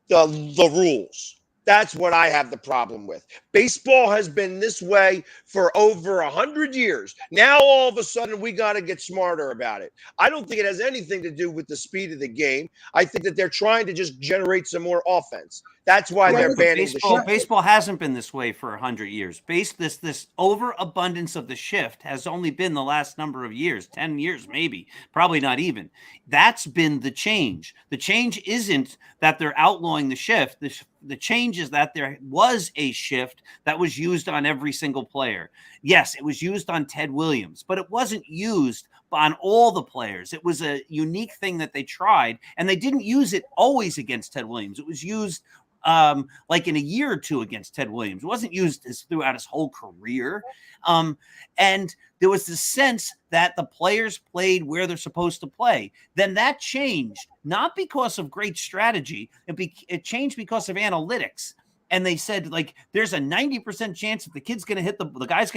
the rules. That's what I have the problem with. Baseball has been this way for over 100 years. Now, all of a sudden, we got to get smarter about it. I don't think it has anything to do with the speed of the game. I think that they're trying to just generate some more offense. That's why they're banning the shift. Baseball hasn't been this way for 100 years. This overabundance of the shift has only been the last number of years, 10 years maybe, probably not even. That's been the change. The change isn't that they're outlawing the shift. The change is that there was a shift that was used on every single player. Yes, it was used on Ted Williams, but it wasn't used on all the players. It was a unique thing that they tried, and they didn't use it always against Ted Williams. It was used like in a year or two against Ted Williams. It wasn't used throughout his whole career. And there was this sense that the players played where they're supposed to play. Then that changed, not because of great strategy. It changed because of analytics. And they said, like, there's a 90% chance that the guy's going to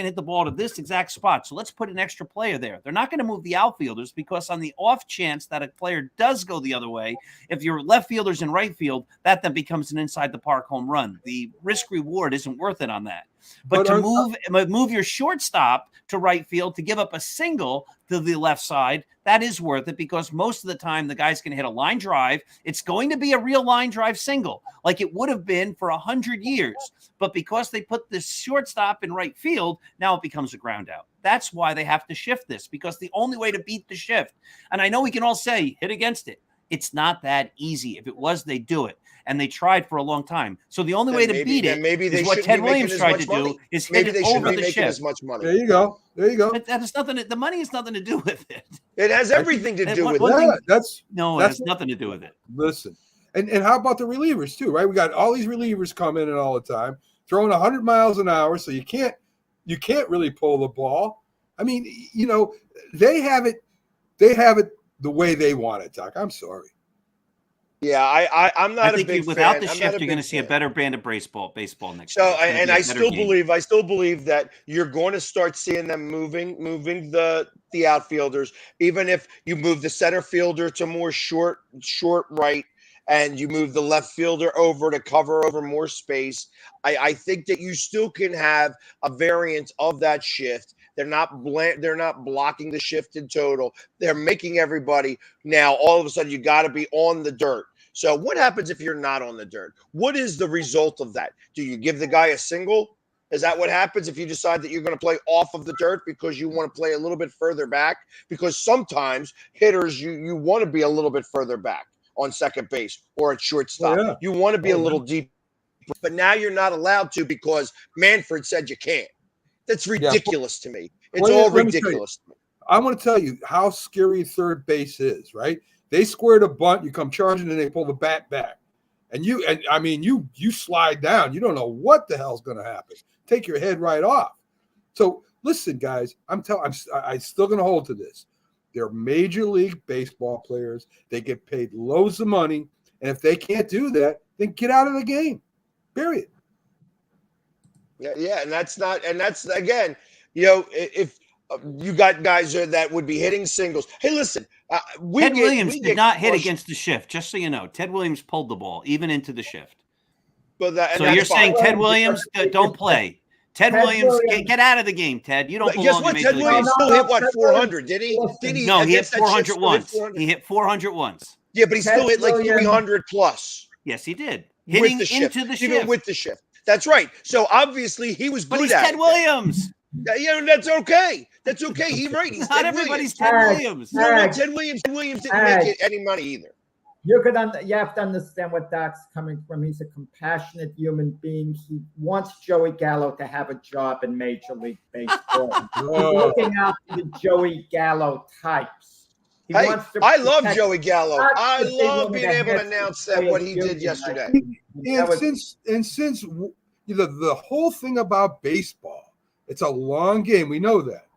hit the ball to this exact spot. So let's put an extra player there. They're not going to move the outfielders because on the off chance that a player does go the other way, if your left fielder's in right field, that then becomes an inside the park home run. The risk reward isn't worth it on that. But to move your shortstop to right field to give up a single to the left side, that is worth it because most of the time the guy's going to hit a line drive. It's going to be a real line drive single like it would have been for 100 years. But because they put the shortstop in right field, now it becomes a ground out. That's why they have to shift this, because the only way to beat the shift, and I know we can all say hit against it, it's not that easy. If it was, they'd do it. And they tried for a long time. So the only way to beat it is what Ted Williams tried to do is hit it over the shift. As much money. There you go. That has nothing. The money has nothing to do with it. It has everything to do with it. It has nothing to do with it. Listen, and how about the relievers too, right? We got all these relievers coming in all the time, throwing 100 miles an hour, so you can't really pull the ball. I mean, they have it the way they want it, Doc. I'm sorry. Yeah, I'm not a big without fan. the shift, you're going to see a better brand of baseball next year. So, and I still believe that you're going to start seeing them moving the outfielders, even if you move the center fielder to more short right, and you move the left fielder over to cover over more space. I think that you still can have a variant of that shift. They're not blocking the shift in total. They're making everybody now all of a sudden you got to be on the dirt. So what happens if you're not on the dirt? What is the result of that? Do you give the guy a single? Is that what happens if you decide that you're going to play off of the dirt because you want to play a little bit further back? Because sometimes hitters, you want to be a little bit further back on second base or at shortstop. Yeah. You want to be a little deep. But now you're not allowed to because Manfred said you can't. That's ridiculous to me. It's all ridiculous to me. I want to tell you how scary third base is, right? They squared a bunt, you come charging, and they pull the bat back. And you slide down. You don't know what the hell's going to happen. Take your head right off. So listen, guys, I'm still going to hold to this. They're Major League Baseball players. They get paid loads of money. And if they can't do that, then get out of the game. Period. Yeah, and that's again, if you got guys that would be hitting singles. Hey, listen, Ted Williams did not hit against the shift. Just so you know, Ted Williams pulled the ball even into the shift. So you're saying Ted Williams don't play? Ted Williams, get out of the game, Ted. You don't belong. Guess what? Ted Williams still hit 400 ? Did he? No, he hit 400 once. He hit 400 once. Yeah, but he still hit like 300 plus. Yes, he did. Hitting into the shift. Even with the shift. That's right. So obviously he was good at it. But he's Ted Williams. Yeah, that's okay. That's okay. He's right. He's not everybody's Ted Williams. No, Ted Williams didn't make any money either. You have to understand what Doc's coming from. He's a compassionate human being. He wants Joey Gallo to have a job in Major League Baseball. He's looking out for the Joey Gallo types. I love Joey Gallo. I love being able to announce what he did yesterday. And since the whole thing about baseball, it's a long game. We know that,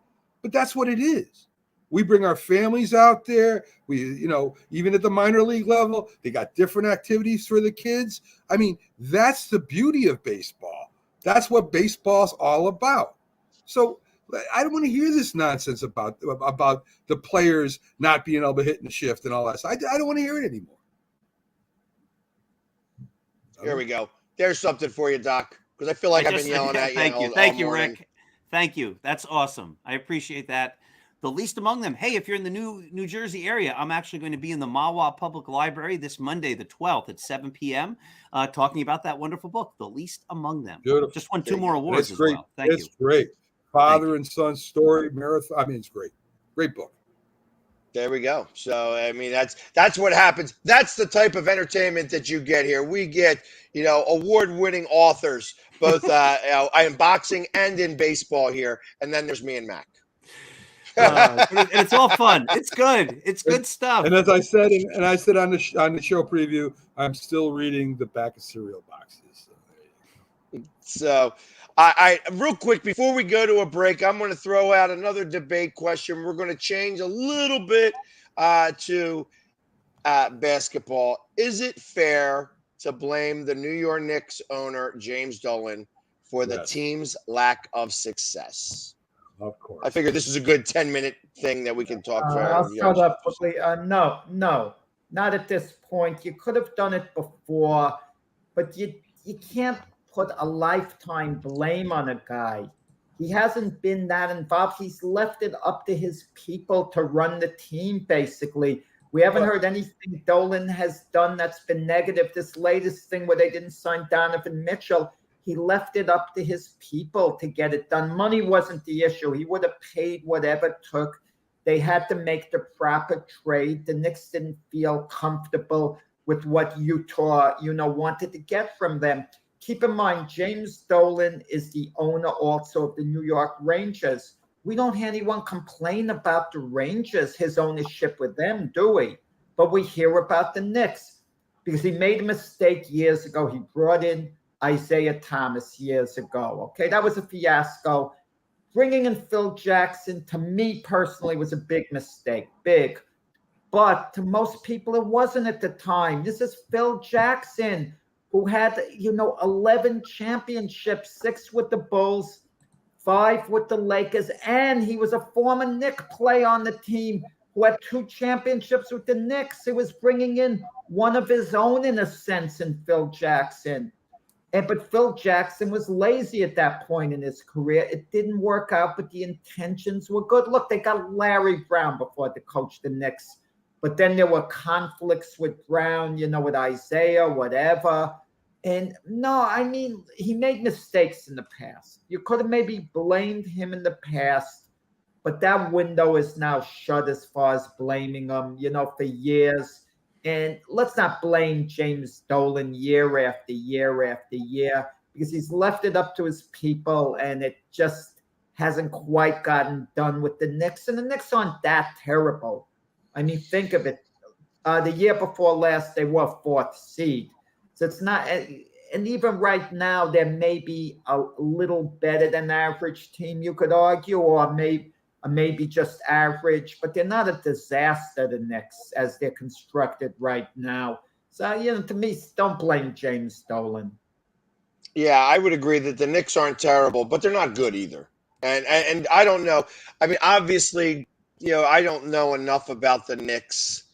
but that's what it is. We bring our families out there. We, even at the minor league level, they got different activities for the kids. I mean, that's the beauty of baseball. That's what baseball's all about. So I don't want to hear this nonsense about the players not being able to hit in the shift and all that. So I don't want to hear it anymore. Here we go. There's something for you, Doc, because I feel like I've been yelling at you. Thank you, Rick. Thank you. That's awesome. I appreciate that. The least among them. Hey, if you're in the New Jersey area, I'm actually going to be in the Mahwah Public Library this Monday, the 12th at 7 p.m., talking about that wonderful book, The Least Among Them. Beautiful. Just won 2 more awards as well. Thank you. It's great. Father and son story, marathon. I mean, it's great. Great book. There we go. So, I mean, that's what happens. That's the type of entertainment that you get here. We get, award-winning authors, both in boxing and in baseball here. And then there's me and Mac. And it's all fun. It's good. It's good stuff. And as I said, and I said on the show preview, I'm still reading the back of cereal boxes. So, I real quick before we go to a break, I'm going to throw out another debate question. We're going to change a little bit to basketball. Is it fair to blame the New York Knicks owner James Dolan for the team's lack of success? Of course. I figured this is a good 10-minute thing that we can talk about. I'll start up quickly. No, not at this point. You could have done it before, but you can't put a lifetime blame on a guy. He hasn't been that involved. He's left it up to his people to run the team, basically. We haven't heard anything Dolan has done that's been negative. This latest thing where they didn't sign Donovan Mitchell, he left it up to his people to get it done. Money wasn't the issue. He would have paid whatever it took. They had to make the proper trade. The Knicks didn't feel comfortable with what Utah, wanted to get from them. Keep in mind, James Dolan is the owner also of the New York Rangers. We don't hear anyone complain about the Rangers, his ownership with them, do we? But we hear about the Knicks because he made a mistake years ago. He brought in Isaiah Thomas years ago. Okay, that was a fiasco. Bringing in Phil Jackson, to me personally, was a big mistake. Big. But to most people, it wasn't at the time. This is Phil Jackson, who had, 11 championships, 6 with the Bulls, 5 with the Lakers, and he was a former Knick player on the team who had 2 championships with the Knicks. He was bringing in one of his own, in a sense, in Phil Jackson. But Phil Jackson was lazy at that point in his career. It didn't work out, but the intentions were good. Look, they got Larry Brown before to coach the Knicks, but then there were conflicts with Brown, with Isaiah, whatever. And no, he made mistakes in the past. You could have maybe blamed him in the past, but that window is now shut as far as blaming him, for years. And let's not blame James Dolan year after year after year, because he's left it up to his people, and it just hasn't quite gotten done with the Knicks. And the Knicks aren't that terrible. Think of it. The year before last, they were 4th seed. So it's not, and even right now, there may be a little better than average team, you could argue, or maybe just average, but they're not a disaster, the Knicks, as they're constructed right now. So, to me, don't blame James Dolan. Yeah, I would agree that the Knicks aren't terrible, but they're not good either. And I don't know. Obviously, I don't know enough about the Knicks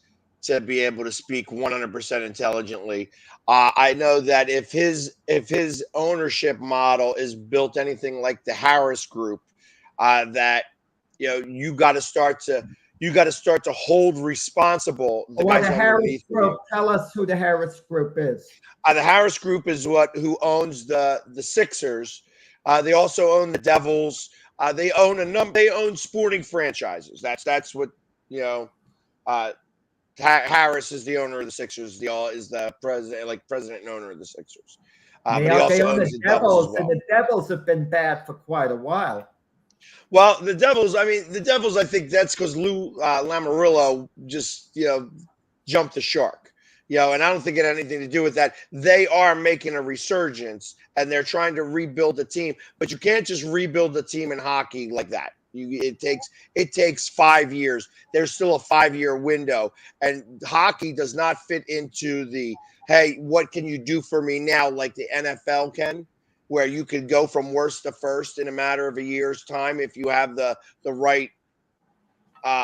to be able to speak 100% intelligently. I know that if his ownership model is built anything like the Harris Group, that you got to start to hold responsible the guys the Harris underneath Group. you. Tell us who the Harris Group is. The Harris Group is who owns the Sixers. They also own the Devils. They own sporting franchises. That's what Harris is the owner of the Sixers. Is the president and owner of the Sixers. But he also owns the Devils as well. And the Devils have been bad for quite a while. Well, the Devils, I think that's because Lou Lamoriello just, jumped the shark, and I don't think it had anything to do with that. They are making a resurgence, and they're trying to rebuild the team, but you can't just rebuild the team in hockey like that. It takes 5 years. There's still a 5-year window, and hockey does not fit into the, hey, what can you do for me now, like the NFL can, where you could go from worst to first in a matter of a year's time if you have the right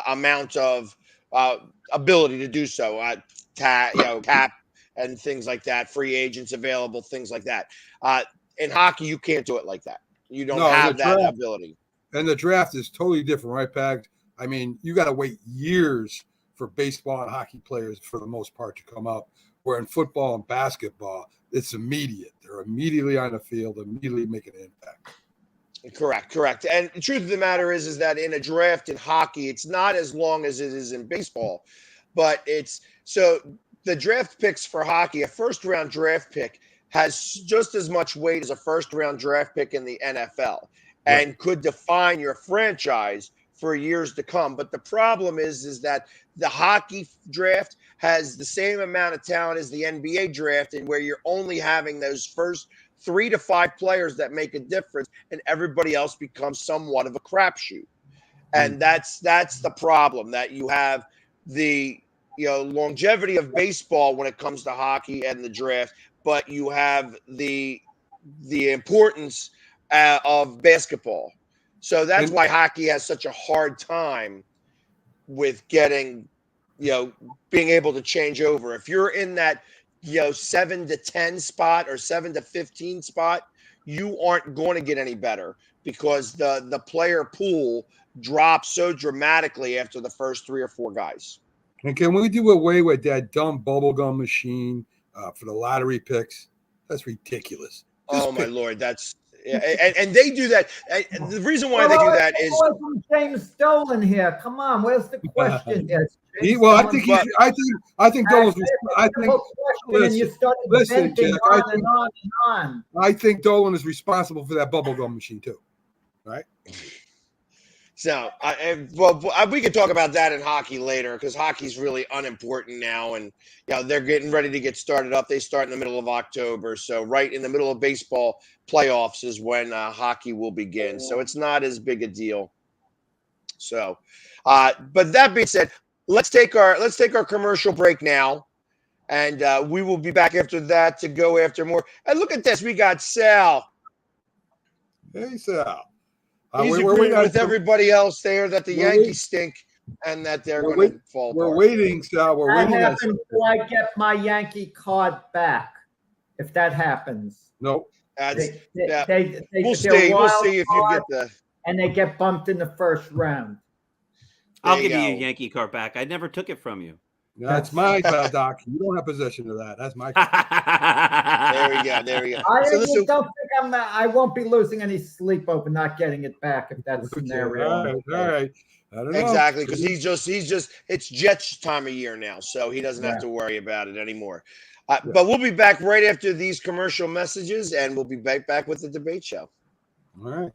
amount of ability to do so. Cap and things like that, free agents available, things like that. In hockey, you can't do it like that. You don't have that ability. And the draft is totally different, right, Pags? You got to wait years for baseball and hockey players, for the most part, to come up, where in football and basketball, it's immediate. They're immediately on the field, immediately making an impact. Correct. And the truth of the matter is that in a draft in hockey, it's not as long as it is in baseball, but the draft picks for hockey, a first-round draft pick has just as much weight as a first-round draft pick in the NFL, and could define your franchise for years to come. But the problem is that the hockey draft has the same amount of talent as the NBA draft, and where you're only having those first 3 to 5 players that make a difference, and everybody else becomes somewhat of a crapshoot. And that's the problem, that you have the longevity of baseball when it comes to hockey and the draft, but you have the importance of basketball. So that's why hockey has such a hard time with getting, being able to change over. If you're in that 7 to 10 spot or 7 to 15 spot, you aren't going to get any better, because the player pool drops so dramatically after the first 3 or 4 guys. And can we do away with that dumb bubblegum machine for the lottery picks? That's ridiculous. Oh my Lord, that's and they do that. The reason why they do that is James Dolan here. Come on, where's the question? I think Dolan's. Listen, Jack. I think Dolan is responsible for that bubblegum machine too. Right? So, we could talk about that in hockey later, because hockey's really unimportant now, and they're getting ready to get started up. They start in the middle of October, so right in the middle of baseball playoffs is when hockey will begin. So it's not as big a deal. So, but that being said, let's take our commercial break now, and we will be back after that to go after more. And look at this, we got Sal. Hey, Sal. He's agreeing with everybody else there that the Yankees stink and that they're going to fall apart. We're waiting, Sal. We're waiting. What happens if I get my Yankee card back? If that happens, nope. We'll see if you get the. And they get bumped in the first round. I'll give you your Yankee card back. I never took it from you. That's my Doc. You don't have possession of that. That's my card. There we go. I won't be losing any sleep over not getting it back if that's the scenario. All right. I don't know. Exactly, because he's just it's Jets time of year now, so he doesn't have to worry about it anymore. But we'll be back right after these commercial messages, and we'll be back with the debate show. All right.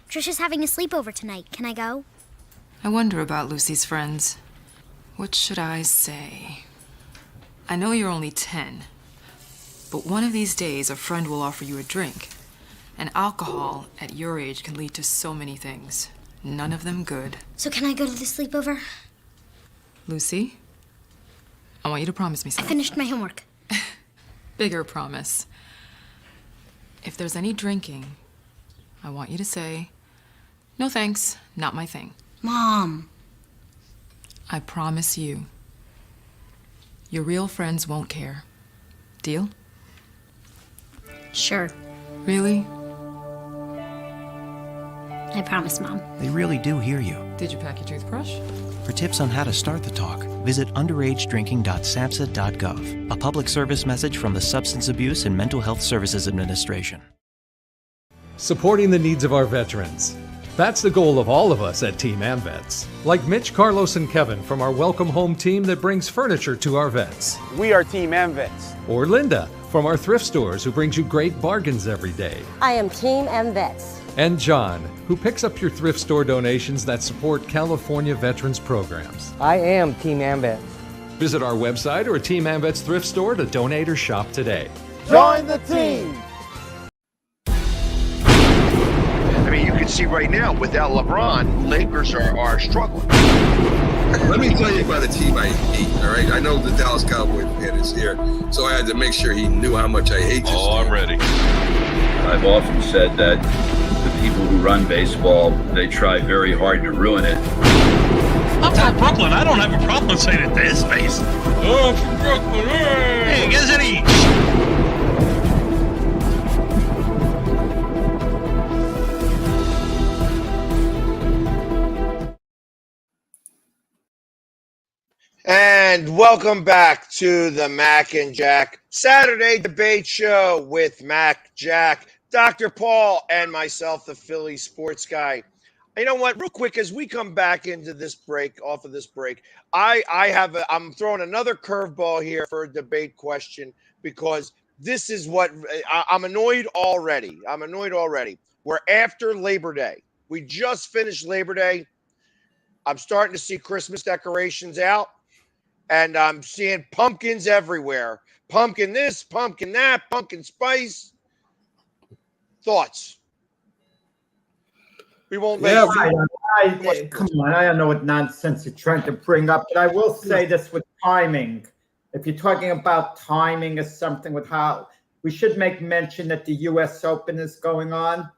Trisha's having a sleepover tonight. Can I go? I wonder about Lucy's friends. What should I say? I know you're only 10, but one of these days a friend will offer you a drink. And alcohol at your age can lead to so many things. None of them good. So can I go to the sleepover? Lucy, I want you to promise me I something. finished my homework. Bigger promise. If there's any drinking, I want you to say, "No thanks, not my thing." Mom. I promise you. Your real friends won't care. Deal? Sure. Really? I promise, Mom. They really do hear you. Did you pack your toothbrush? For tips on how to start the talk, visit underagedrinking.samhsa.gov. A public service message from the Substance Abuse and Mental Health Services Administration. Supporting the needs of our veterans. That's the goal of all of us at Team AmVets. Like Mitch, Carlos, and Kevin from our Welcome Home team that brings furniture to our vets. We are Team AmVets. Or Linda from our thrift stores who brings you great bargains every day. I am Team AmVets. And John, who picks up your thrift store donations that support California veterans programs. I am Team AmVets. Visit our website or Team AmVets thrift store to donate or shop today. Join the team! I mean, you can see right now, without LeBron, Lakers are struggling. Let me tell you about a team I hate, all right? I know the Dallas Cowboys fan is here, so I had to make sure he knew how much I hate this team. I'm ready. I've often said that the people who run baseball, they try very hard to ruin it. I'm from Brooklyn. I don't have a problem saying it to his face. Oh, I'm from Brooklyn. Hey, get us each. And welcome back to the Mac and Jack Saturday debate show with Mac, Jack, Dr. Paul, and myself, the Philly sports guy. You know what? Real quick, as we come back into this break, off of this break, I'm throwing another curveball here for a debate question because this is what I'm annoyed already. We're after Labor Day. We just finished Labor Day. I'm starting to see Christmas decorations out. And I'm seeing pumpkins everywhere. Pumpkin this, pumpkin that, pumpkin spice. Thoughts? We won't make come on, I don't know what nonsense you're trying to bring up, but I will say this with timing. If you're talking about timing or something with how we should make mention that the US Open is going on.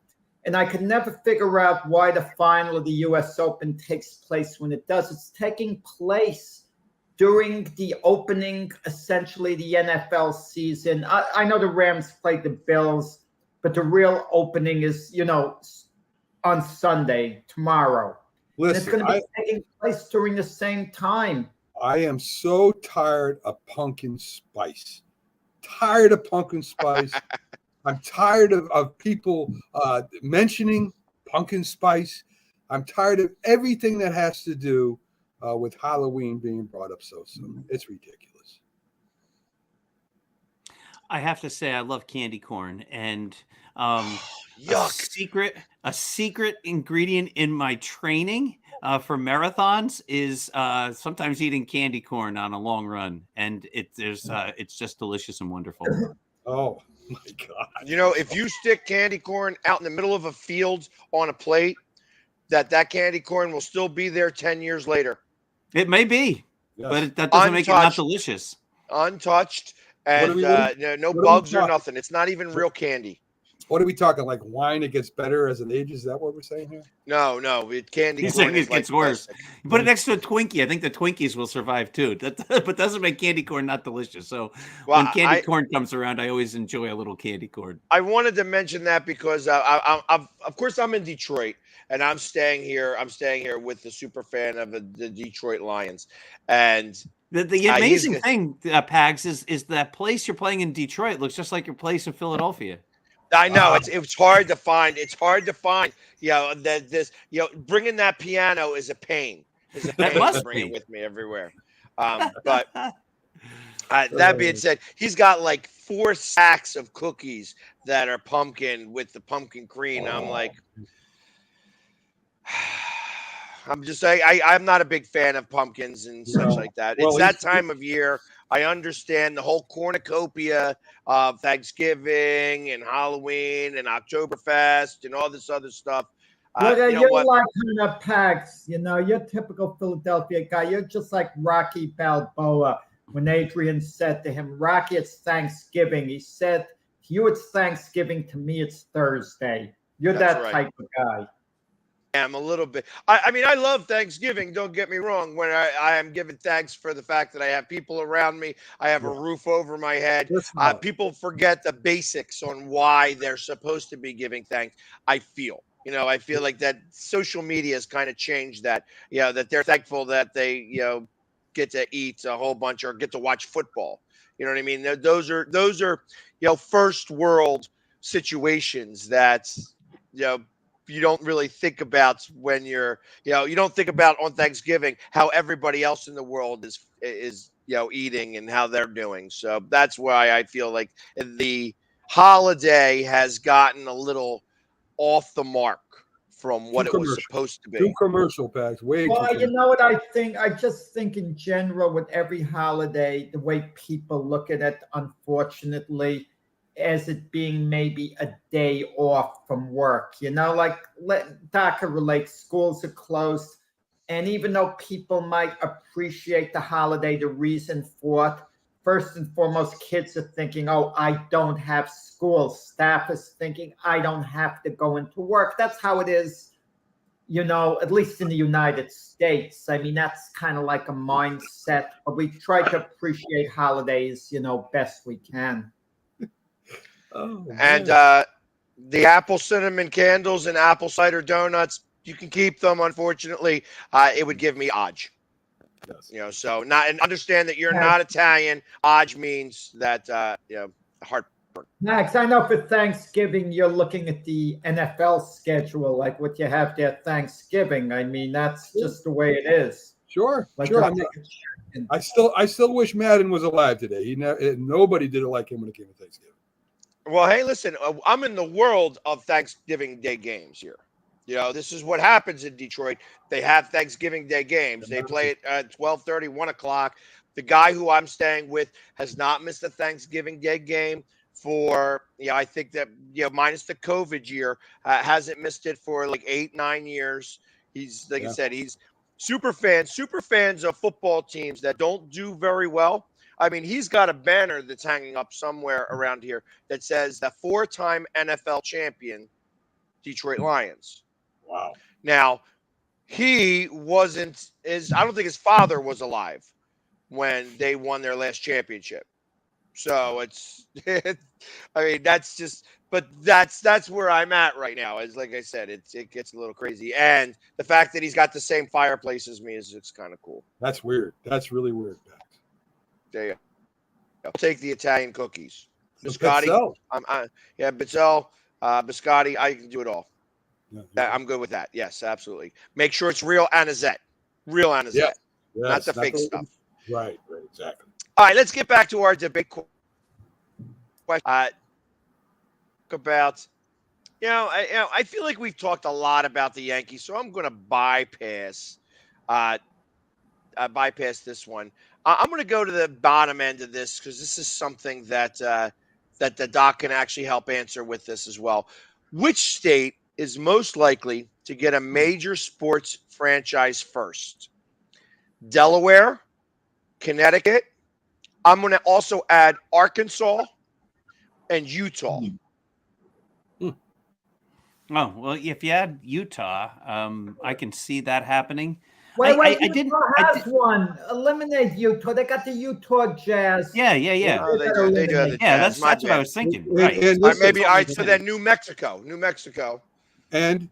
And I could never figure out why the final of the US Open takes place when it does. It's taking place during the opening, essentially, the NFL season. I know the Rams played the Bills, but the real opening is, on Sunday, tomorrow. Listen, and it's going to be taking place during the same time. I am so tired of pumpkin spice. I'm tired of people mentioning pumpkin spice. I'm tired of everything that has to do with Halloween being brought up so soon. It's ridiculous. I have to say I love candy corn, and yuck. A secret ingredient in my training for marathons is sometimes eating candy corn on a long run, and it's just delicious and wonderful. Oh my God. If you stick candy corn out in the middle of a field on a plate, that candy corn will still be there 10 years later. It may be, but that doesn't make it not delicious. Untouched, and no bugs or nothing. It's not even real candy. What are we talking? Like wine, it gets better as it ages? Is that what we're saying here? No. Candy He's corn saying it gets worse. You put it next to a Twinkie. I think the Twinkies will survive too. But doesn't make candy corn not delicious. So when candy corn comes around, I always enjoy a little candy corn. I wanted to mention that because of course I'm in Detroit. And I'm staying here with the super fan of the Detroit Lions. And the amazing thing, Pags, is that place you're playing in Detroit looks just like your place in Philadelphia. I know it's hard to find. Bringing that piano is a pain. That must bring it with me everywhere. But that being said, he's got like 4 sacks of cookies that are pumpkin with the pumpkin cream. I'm like. I'm just saying I'm not a big fan of pumpkins and such like that. It's that time of year. I understand the whole cornucopia of Thanksgiving and Halloween and Oktoberfest and all this other stuff. You're like Pags. You're a typical Philadelphia guy. You're just like Rocky Balboa when Adrian said to him, Rocky, it's Thanksgiving. He said, to you, it's Thanksgiving. To me, it's Thursday. You're that type of guy. I'm a little bit. I love Thanksgiving. Don't get me wrong. When I am giving thanks for the fact that I have people around me, I have a roof over my head. People forget the basics on why they're supposed to be giving thanks. I feel You know, I feel like that social media has kind of changed that. You know, that they're thankful that they, you know, get to eat a whole bunch or get to watch football. You know what I mean? Those are you know, first world situations that, you know, you don't really think about when you're, you know, you don't think about on Thanksgiving how everybody else in the world is you know, eating and how they're doing. So that's why I feel like the holiday has gotten a little off the mark from what it was supposed to be. Too commercial, Pax. Way Well, too you know what I think? I just think in general, with every holiday, the way people look at it, unfortunately, as it being maybe a day off from work. You know, like DACA relates, schools are closed. And even though people might appreciate the holiday, the reason for it, first and foremost, kids are thinking, oh, I don't have school. Staff is thinking, I don't have to go into work. That's how it is, you know, at least in the United States. I mean, that's kind of like a mindset. But we try to appreciate holidays, you know, best we can. And the apple cinnamon candles and apple cider donuts, you can keep them. Unfortunately, it would give me Aj. Yes. You know, so not, and understand that you're not Italian. Aj means that you know, heartburn. Max, I know for Thanksgiving you're looking at the NFL schedule, like what you have there Thanksgiving. I mean, that's just the way it is. Sure, like sure. I still wish Madden was alive today. Nobody did it like him when it came to Thanksgiving. Well, hey, listen, I'm in the world of Thanksgiving Day games here. You know, this is what happens in Detroit. They have Thanksgiving Day games. They play it at 12:30, 1 o'clock. The guy who I'm staying with has not missed a Thanksgiving Day game for, you know, I think that, you know, minus the COVID year, hasn't missed it for like 8-9 years. He's, like I said, he's super fans of football teams that don't do very well. I mean, he's got a banner that's hanging up somewhere around here that says the 4-time NFL champion Detroit Lions. Wow. Now, he wasn't I don't think his father was alive when they won their last championship. So it's I mean, that's just, but that's where I'm at right now. Is like I said, it gets a little crazy. And the fact that he's got the same fireplace as me is, it's kind of cool. That's weird. That's really weird. There you go. I'll take the Italian cookies. Biscotti. Bitzel, biscotti, I can do it all. I'm good with that. Yes, absolutely. Make sure it's real anisette. Real anisette. Yes, not the fake stuff. Right, exactly. All right, let's get back to our debate question. About, I feel like we've talked a lot about the Yankees, so I'm going to bypass this one. I'm going to go to the bottom end of this because this is something that that the doc can actually help answer with this as well. Which state is most likely to get a major sports franchise first? Delaware, Connecticut. I'm going to also add Arkansas and Utah. Oh, well, if you add Utah, I can see that happening. Wait, Utah has one. Eliminate Utah. They got the Utah Jazz. Yeah. They do have the Jazz. That's what I was thinking. Right. So then New Mexico. And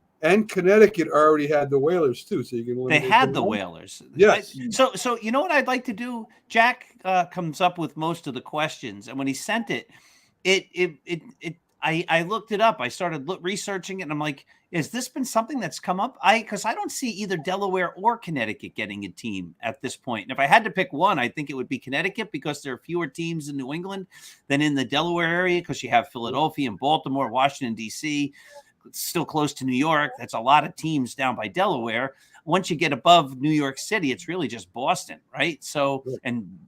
Connecticut already had the Whalers too, so you can eliminate. They had the Whalers. Yes. So you know what I'd like to do? Jack comes up with most of the questions, and when he sent it, I looked it up. I started researching it, and I'm like, has this been something that's come up? Because I don't see either Delaware or Connecticut getting a team at this point. And if I had to pick one, I think it would be Connecticut because there are fewer teams in New England than in the Delaware area because you have Philadelphia and Baltimore, Washington, D.C., it's still close to New York. That's a lot of teams down by Delaware. Once you get above New York City, it's really just Boston, right? So, and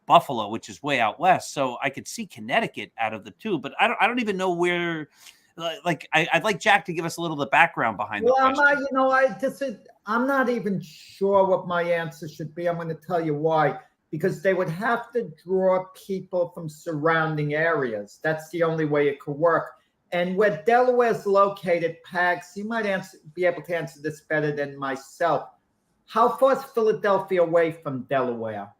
Buffalo, which is way out west. So I could see Connecticut out of the two, but I don't even know where. Like I'd like Jack to give us a little of the background behind the question. I'm not even sure what my answer should be. I'm going to tell you why. Because they would have to draw people from surrounding areas. That's the only way it could work. And where Delaware is located, Pags, you might be able to answer this better than myself. How far is Philadelphia away from Delaware?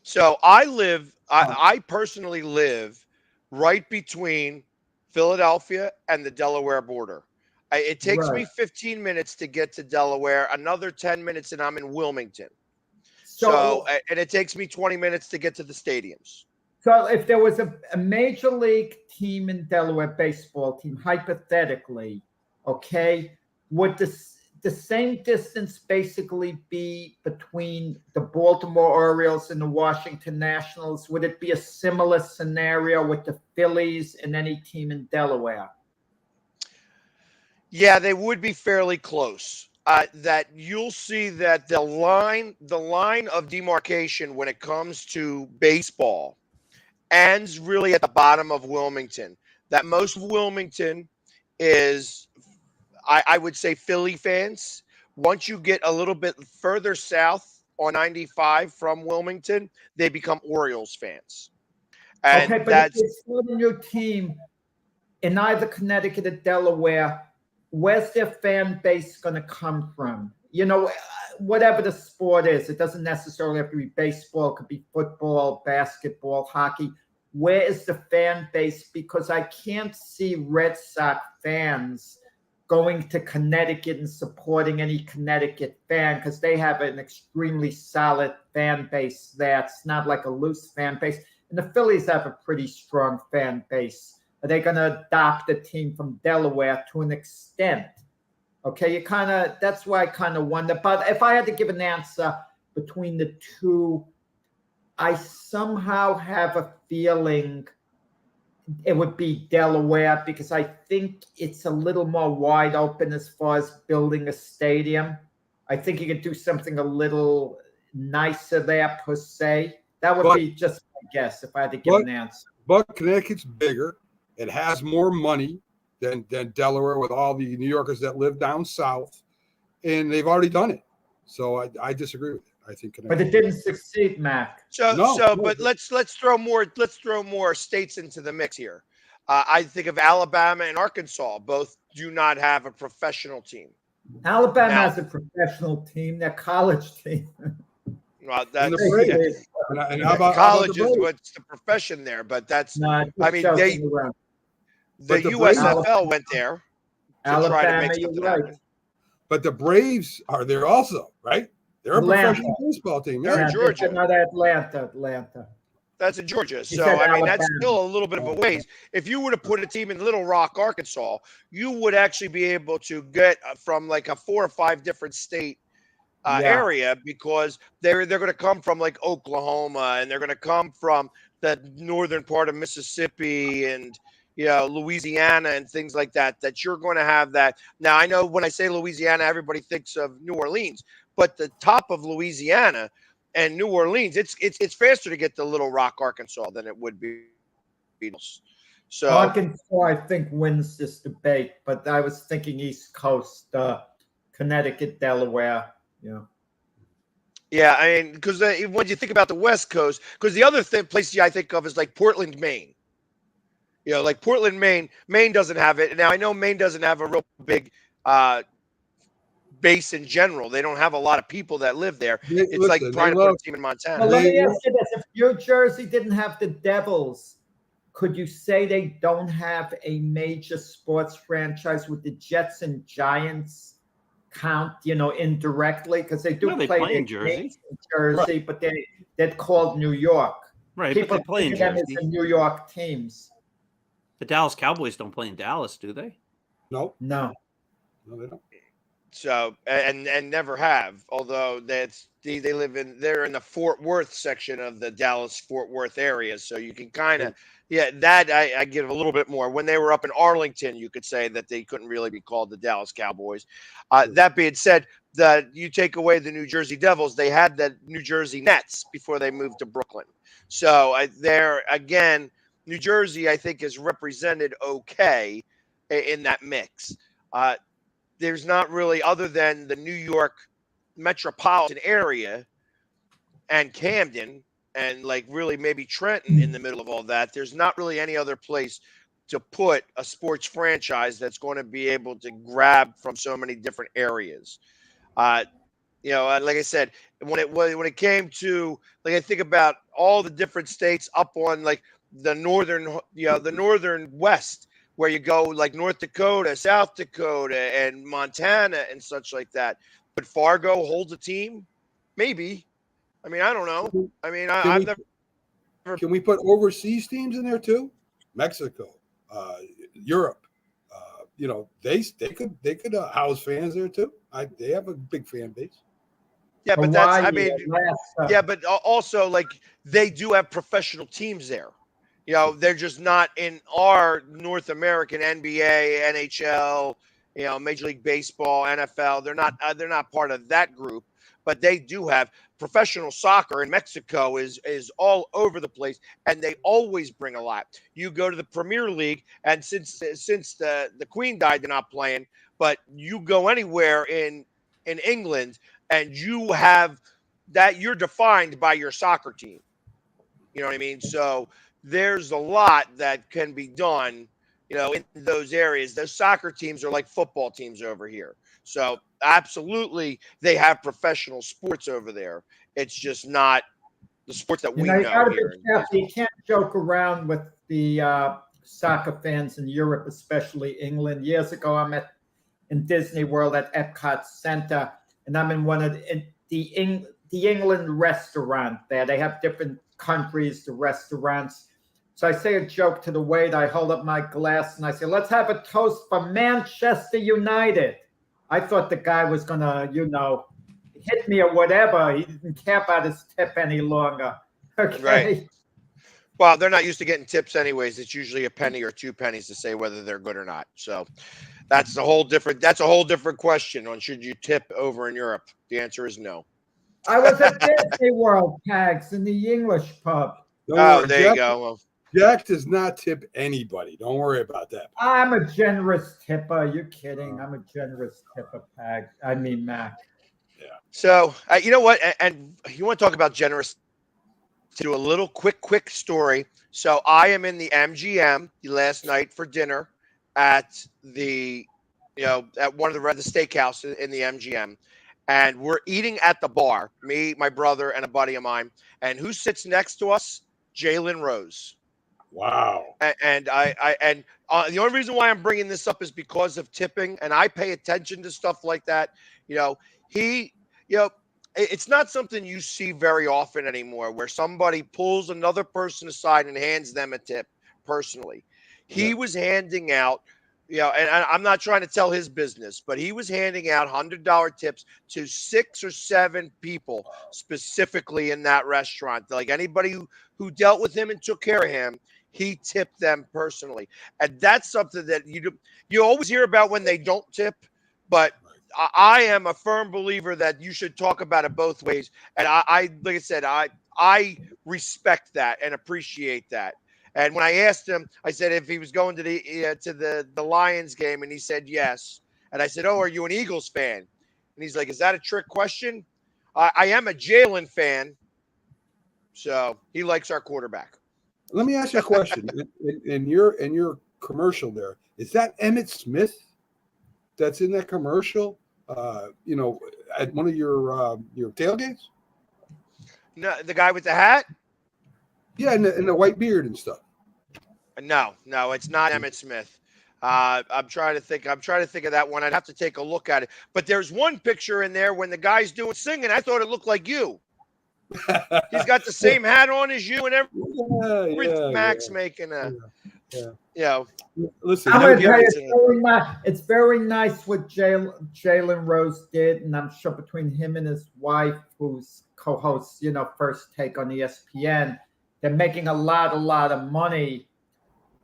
So I personally live right between Philadelphia and the Delaware border. It takes me Right. 15 minutes to get to Delaware, another 10 minutes, and I'm in Wilmington. So, And it takes me 20 minutes to get to the stadiums. so if there was a major league team in Delaware, baseball team, hypothetically, okay, would the same distance basically be between the Baltimore Orioles and the Washington Nationals? Would it be a similar scenario with the Phillies and any team in Delaware? Yeah, they would be fairly close. That you'll see that the line of demarcation when it comes to baseball ends really at the bottom of Wilmington. That most of Wilmington is, I would say, Philly fans. Once you get a little bit further south on 95 from Wilmington, they become Orioles fans. And Okay, but if that's it's not a new team in either Connecticut or Delaware, where's their fan base going to come from? You know, whatever the sport is, it doesn't necessarily have to be baseball, it could be football, basketball, hockey. Where is the fan base? Because I can't see Red Sox fans going to Connecticut and supporting any Connecticut fan because they have an extremely solid fan base there. It's not like a loose fan base. And the Phillies have a pretty strong fan base. Are they going to adopt a team from Delaware to an extent? Okay, that's why I kind of wonder. But if I had to give an answer between the two, I somehow have a feeling it would be Delaware because I think it's a little more wide open as far as building a stadium. I think you could do something a little nicer there, per se. That would be just my guess if I had to give an answer. But Connecticut's bigger. It has more money than Delaware with all the New Yorkers that live down south, and they've already done it. So I disagree with it. I think, but it didn't succeed, Mac. But let's throw more states into the mix here. I think of Alabama and Arkansas. Both do not have a professional team. Alabama has a professional team. Their college team. Well, that's and how about college is what's the profession there, but that's I mean the USFL went there to try to make something happen. But the Braves are there also, right? They're a professional baseball team. They're in Georgia. Not Atlanta. That's in Georgia. So, I mean, that's still a little bit of a ways. If you were to put a team in Little Rock, Arkansas, you would actually be able to get from like a 4 or 5 different state area because they're going to come from like Oklahoma and they're going to come from the northern part of Mississippi and Louisiana and things like that, that you're going to have that. Now, I know when I say Louisiana, everybody thinks of New Orleans, but the top of Louisiana and New Orleans, it's faster to get to Little Rock, Arkansas than it would be. So Arkansas, I think, wins this debate, but I was thinking East Coast, Connecticut, Delaware. Yeah, I mean, because when you think about the West Coast, because the other place I think of is like Portland, Maine. Like Portland, Maine. Maine doesn't have it. Now, I know Maine doesn't have a real big base in general. They don't have a lot of people that live there. It's like trying to put a team in Montana. Well, let me ask you this. If New Jersey didn't have the Devils, could you say they don't have a major sports franchise? With the Jets and Giants count, indirectly? Because they do play in Jersey. Right. But they're called New York. Right, People but they play in them Jersey. as the New York teams. The Dallas Cowboys don't play in Dallas, do they? No, they don't. So and never have. Although they're in the Fort Worth section of the Dallas Fort Worth area, so you can kind of that I give a little bit more. When they were up in Arlington, you could say that they couldn't really be called the Dallas Cowboys. That being said, that you take away the New Jersey Devils, they had the New Jersey Nets before they moved to Brooklyn. So there again, New Jersey, I think, is represented okay in that mix. There's not really, other than the New York metropolitan area and Camden and like really maybe Trenton in the middle of all that, there's not really any other place to put a sports franchise that's going to be able to grab from so many different areas. Like I said, when it came to, like, I think about all the different states up on like the northern, the northern west, where you go like North Dakota, South Dakota, and Montana and such like that. But Fargo holds a team? Maybe. I mean, I don't know. I mean, I've never. Can we put overseas teams in there too? Mexico, Europe. They could house fans there too. They have a big fan base. Yeah, but Hawaii, that's, I mean, Alaska. yeah, but also like they do have professional teams there. They're just not in our North American NBA, NHL, Major League Baseball, NFL. They're not part of that group, but they do have professional soccer in Mexico is all over the place, and they always bring a lot. You go to the Premier League, and since the Queen died, they're not playing, but you go anywhere in England, and you have that you're defined by your soccer team. You know what I mean? So there's a lot that can be done, in those areas. Those soccer teams are like football teams over here. So absolutely, they have professional sports over there. It's just not the sports that we know here. You can't joke around with the soccer fans in Europe, especially England. Years ago, I'm in Disney World at Epcot Center, and I'm in one of the England restaurant there. They have different countries, the restaurants. So I say a joke to the waiter. I hold up my glass and I say, "Let's have a toast for Manchester United." I thought the guy was going to, hit me or whatever. He didn't care about his tip any longer. Okay. Right. Well, they're not used to getting tips anyways. It's usually a penny or 2 pennies to say whether they're good or not. So that's a whole different question on should you tip over in Europe. The answer is no. I was at Disney World, Tags, in the English pub. There you go. Well, Jack does not tip anybody. Don't worry about that. I'm a generous tipper. You're kidding. I'm a generous tipper, Mac. Yeah. So, you know what? And you want to talk about generous? To do a little quick story. So I am in the MGM last night for dinner at the, at one of the steakhouse in the MGM. And we're eating at the bar, me, my brother, and a buddy of mine. And who sits next to us? Jalen Rose. Wow. And the only reason why I'm bringing this up is because of tipping, and I pay attention to stuff like that. It's not something you see very often anymore, where somebody pulls another person aside and hands them a tip. Personally, he was handing out, and I'm not trying to tell his business, but he was handing out $100 tips to 6 or 7 people specifically in that restaurant. Like anybody who dealt with him and took care of him, he tipped them personally. And that's something that you always hear about when they don't tip, but I am a firm believer that you should talk about it both ways. And I like I said, I respect that and appreciate that. And when I asked him, I said if he was going to the Lions game, and he said yes. And I said, "Oh, are you an Eagles fan?" And he's like, "Is that a trick question?" I am a Jalen fan, so he likes our quarterback. Let me ask you a question. in your commercial there, is that Emmitt Smith that's in that commercial? At one of your tailgates? No, the guy with the hat. Yeah, and the white beard and stuff. No, it's not Emmitt Smith. I'm trying to think of that one. I'd have to take a look at it. But there's one picture in there when the guy's doing singing. I thought it looked like you. He's got the same hat on as you and everything. Max making a. Yeah. Listen, I'm gonna tell you, it's very nice what Jalen Rose did, and I'm sure between him and his wife, who's co-hosts, First Take on ESPN, they're making a lot of money.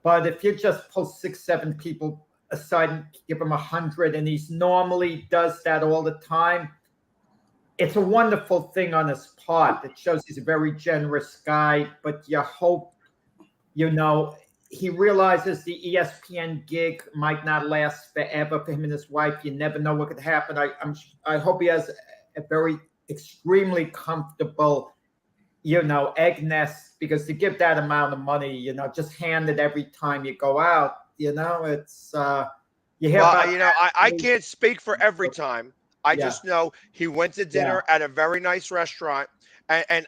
But if you just pull 6, 7 people aside and give him 100, and he's normally does that all the time, it's a wonderful thing on his part. It shows he's a very generous guy, but you hope, he realizes the ESPN gig might not last forever for him and his wife. You never know what could happen. I hope he has a very extremely comfortable, egg nest, because to give that amount of money, just hand it every time you go out, it's you hear about I can't speak for every time. I just know he went to dinner at a very nice restaurant, and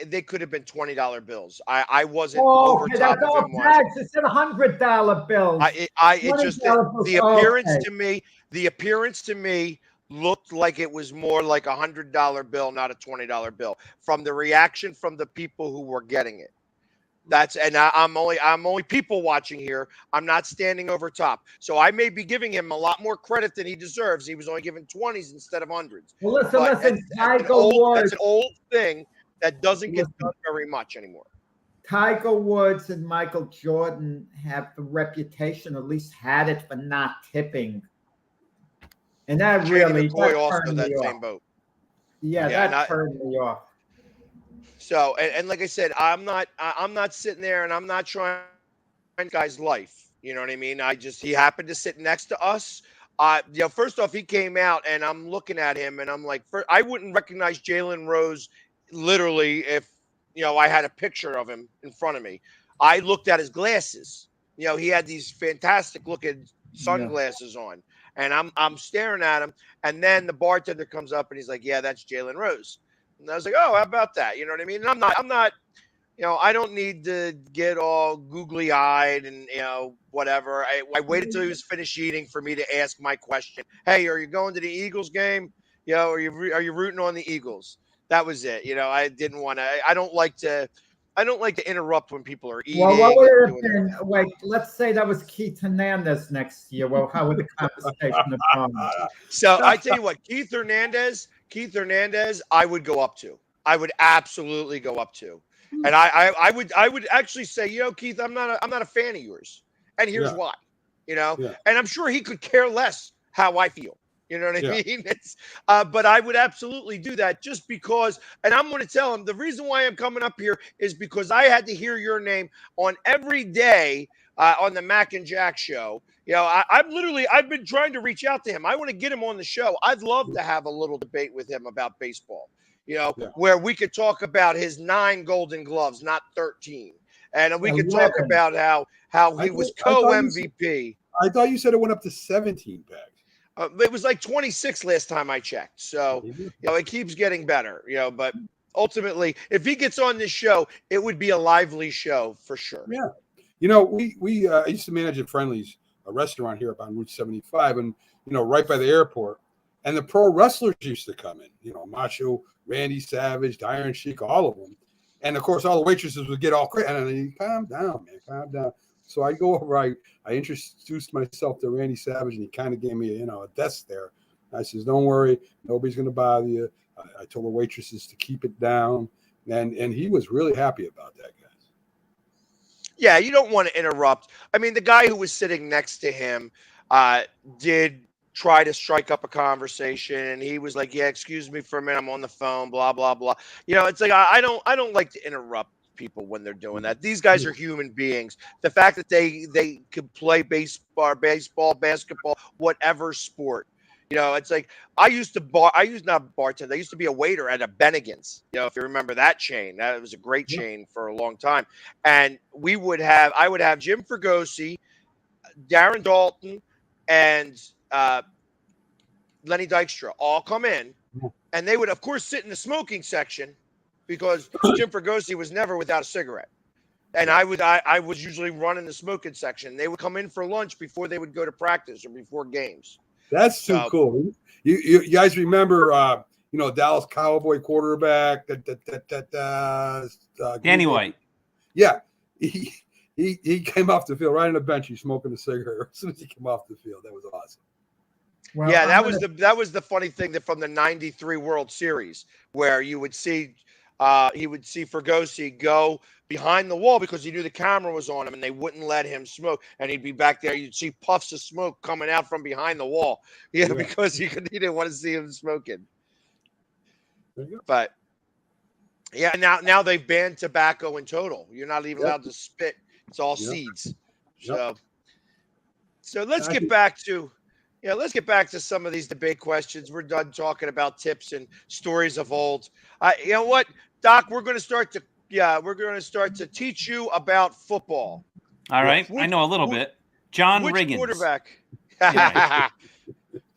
they could have been $20 bills. I wasn't Oh, over okay, top that's of all him watching. tags. It said $100 bills. It just $20 the appearance okay. to me, looked like it was more like $100 bill, not a $20 bill. From the reaction from the people who were getting it. I'm only people watching here. I'm not standing over top. So I may be giving him a lot more credit than he deserves. He was only given 20s instead of 100s. Well, listen, But listen. that's an old thing that doesn't get done very much anymore. Tiger Woods and Michael Jordan have the reputation, at least had it, for not tipping. And that Shady really McCoy also turned that me same off. boat. Yeah, that turned me off. So, and like I said, I'm not sitting there and I'm not trying this guy's life. You know what I mean? He happened to sit next to us. First off, he came out and I'm looking at him and I'm like, I wouldn't recognize Jalen Rose literally if, I had a picture of him in front of me. I looked at his glasses. He had these fantastic looking sunglasses on, and I'm staring at him. And then the bartender comes up and he's like, "Yeah, that's Jalen Rose." And I was like, "Oh, how about that?" You know what I mean? And I'm not, I don't need to get all googly eyed and whatever. I waited till he was finished eating for me to ask my question. Hey, are you going to the Eagles game? Are you rooting on the Eagles? That was it. I didn't want to. I don't like to interrupt when people are eating. Well, what would it have been? Wait, let's say that was Keith Hernandez next year. Well, how would the conversation have gone? So I tell you what, Keith Hernandez, I would go up to. I would absolutely go up to. And I would actually say, Keith, I'm not a fan of yours. And here's why. And I'm sure he could care less how I feel. You know what I mean? But I would absolutely do that just because, and I'm going to tell him the reason why I'm coming up here is because I had to hear your name on every day on the Mac and Jack show. I've been trying to reach out to him. I want to get him on the show. I'd love to have a little debate with him about baseball, where we could talk about his 9 Golden Gloves, not 13. And we could talk about how he was co-MVP. I thought you said it went up to 17 bags. It was like 26 last time I checked. So, it keeps getting better, but ultimately, if he gets on this show, it would be a lively show for sure. Yeah. We used to manage at Friendly's, a restaurant here up on Route 75 and, right by the airport. And the pro wrestlers used to come in, Macho, Randy Savage, the Iron Sheik, all of them. And of course, all the waitresses would get all crazy. And then, calm down, man, calm down. So I go over, I introduced myself to Randy Savage, and he kind of gave me, a desk there. I says, "Don't worry, nobody's going to bother you." I told the waitresses to keep it down, and he was really happy about that, guys. Yeah, you don't want to interrupt. I mean, the guy who was sitting next to him did try to strike up a conversation, and he was like, "Yeah, excuse me for a minute, I'm on the phone." Blah blah blah. It's like I don't like to interrupt people when they're doing that. These guys are human beings. The fact that they could play baseball, basketball, whatever sport. It's like I used to be a waiter at a Bennigan's. If you remember that chain, that was a great chain for a long time. And I would have Jim Fregosi, Darren Dalton, and Lenny Dykstra all come in, and they would of course sit in the smoking section, because Jim Fregosi was never without a cigarette. And I was usually running the smoking section. They would come in for lunch before they would go to practice or before games. That's too cool. You guys remember, Dallas Cowboy quarterback, Danny White. Yeah. He came off the field right on the bench. He's smoking a cigarette as soon as he came off the field. That was awesome. Well, yeah, that was the funny thing that from the '93 World Series, where you would see he would see Fregosi go behind the wall because he knew the camera was on him and they wouldn't let him smoke. And he'd be back there. You'd see puffs of smoke coming out from behind the wall, because he didn't want to see him smoking. But yeah, now they've banned tobacco in total. You're not even allowed to spit. It's all seeds. So let's get back to. Yeah, let's get back to some of these debate questions. We're done talking about tips and stories of old. You know what, Doc? We're going to start to teach you about football. All right, I know a little bit. John Riggins. Quarterback?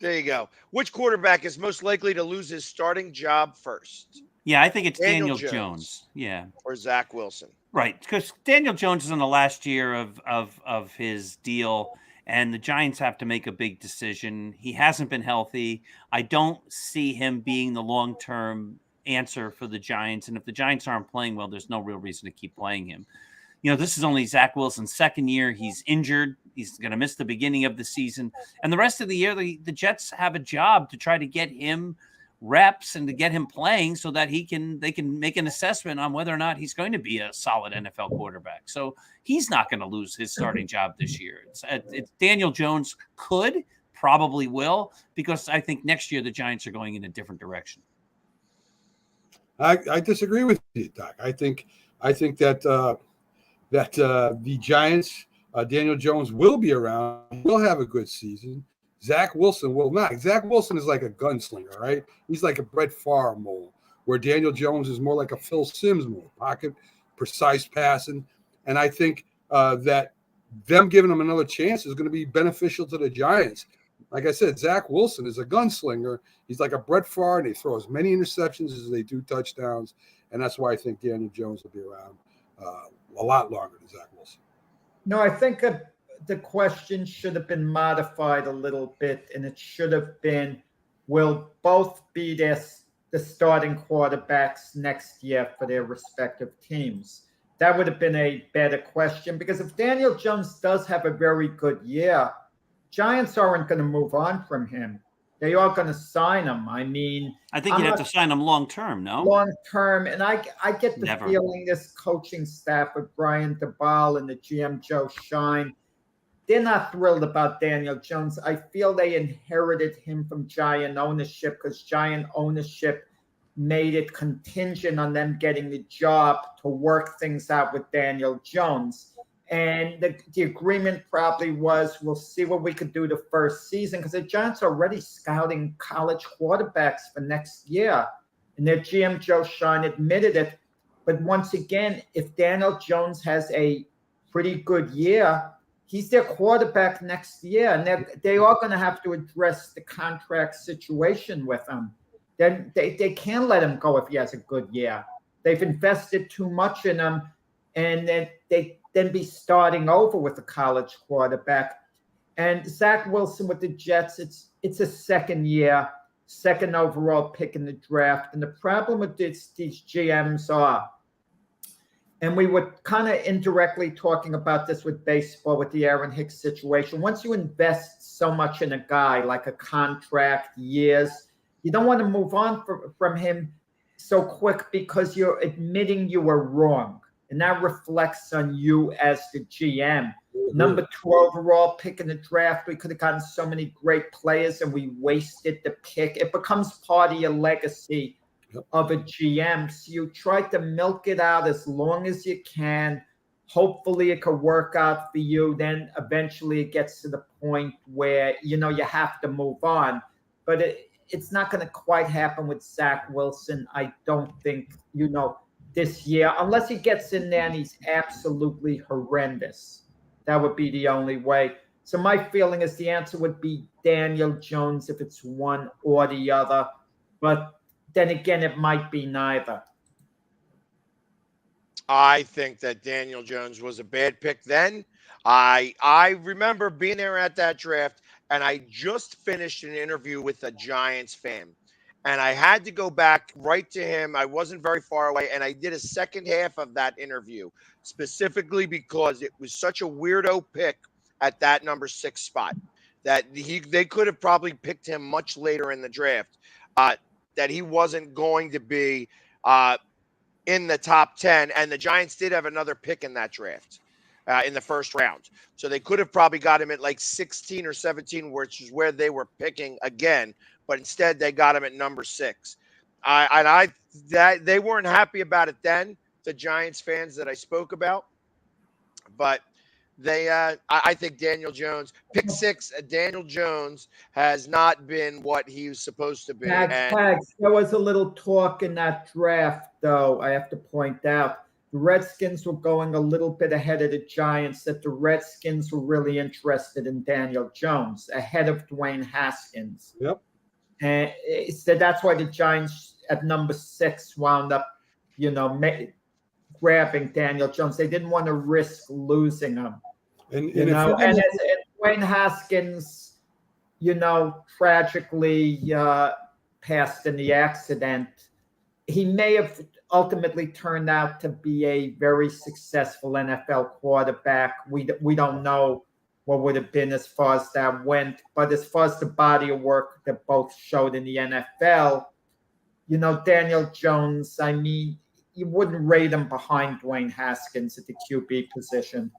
There you go. Which quarterback is most likely to lose his starting job first? Yeah, I think it's Daniel Daniel Jones. Yeah. Or Zach Wilson. Right, because Daniel Jones is in the last year of his deal, and the Giants have to make a big decision. He hasn't been healthy. I don't see him being the long-term answer for the Giants, and if the Giants aren't playing well, there's no real reason to keep playing him. You know, this is only Zach Wilson's second year. He's injured. He's going to miss the beginning of the season, and the rest of the year, the Jets have a job to try to get him reps and to get him playing so that they can make an assessment on whether or not he's going to be a solid NFL quarterback. So he's not going to lose his starting job this year. It's Daniel Jones probably will, because I think next year the Giants are going in a different direction. I disagree with you, Doc. I think that the Giants, Daniel Jones will be around. Will have a good season. Zach Wilson will not. Zach Wilson is like a gunslinger, right? He's like a Brett Favre mold, where Daniel Jones is more like a Phil Simms mold, pocket, precise passing. And I think that them giving him another chance is going to be beneficial to the Giants. Like I said, Zach Wilson is a gunslinger. He's like a Brett Favre, and they throw as many interceptions as they do touchdowns. And that's why I think Daniel Jones will be around a lot longer than Zach Wilson. No, I think the question should have been modified a little bit, and it should have been, will both be the starting quarterbacks next year for their respective teams? That would have been a better question, because if Daniel Jones does have a very good year, Giants aren't going to move on from him. They are going to sign him. I mean, I think you'd have to sign him long-term, no? Long-term. And I get the Never. feeling this coaching staff with Brian DeBall and the GM Joe Shine, they're not thrilled about Daniel Jones. I feel they inherited him from Giant ownership, because Giant ownership made it contingent on them getting the job to work things out with Daniel Jones. And the agreement probably was, we'll see what we could do the first season, because the Giants are already scouting college quarterbacks for next year. And their GM Joe Shine admitted it. But once again, if Daniel Jones has a pretty good year, he's their quarterback next year, and they are going to have to address the contract situation with him. Then they can't let him go if he has a good year. They've invested too much in him, and then they be starting over with a college quarterback. And Zach Wilson with the Jets, it's a second year, second overall pick in the draft. And the problem with these GMs are, and we were kind of indirectly talking about this with baseball, with the Aaron Hicks situation. Once you invest so much in a guy, like a contract, years, you don't want to move on from him so quick, because you're admitting you were wrong. And that reflects on you as the GM. Number 2 overall pick in the draft. We could have gotten so many great players, and we wasted the pick. It becomes part of your legacy of a GM. So you try to milk it out as long as you can. Hopefully it could work out for you. Then eventually it gets to the point where, you have to move on. But it's not going to quite happen with Zach Wilson. I don't think, this year, unless he gets in there and he's absolutely horrendous. That would be the only way. So my feeling is the answer would be Daniel Jones if it's one or the other. But then again, it might be neither. I think that Daniel Jones was a bad pick then. I remember being there at that draft, and I just finished an interview with a Giants fan. And I had to go back right to him. I wasn't very far away. And I did a second half of that interview specifically because it was such a weirdo pick at that number 6 spot that they could have probably picked him much later in the draft, that he wasn't going to be in the top 10. And the Giants did have another pick in that draft in the first round. So they could have probably got him at like 16 or 17, which is where they were picking again. But instead, they got him at number 6. They weren't happy about it then, the Giants fans that I spoke about. But I think Daniel Jones, pick 6, Daniel Jones has not been what he was supposed to be. There was a little talk in that draft, though, I have to point out. The Redskins were going a little bit ahead of the Giants, that the Redskins were really interested in Daniel Jones, ahead of Dwayne Haskins. Yep. And so that's why the Giants at number 6 wound up, grabbing Daniel Jones. They didn't want to risk losing him. And Dwayne Haskins, tragically passed in the accident. He may have ultimately turned out to be a very successful NFL quarterback. We don't know what would have been as far as that went, but as far as the body of work that both showed in the NFL, Daniel Jones, I mean, you wouldn't rate him behind Dwayne Haskins at the QB position.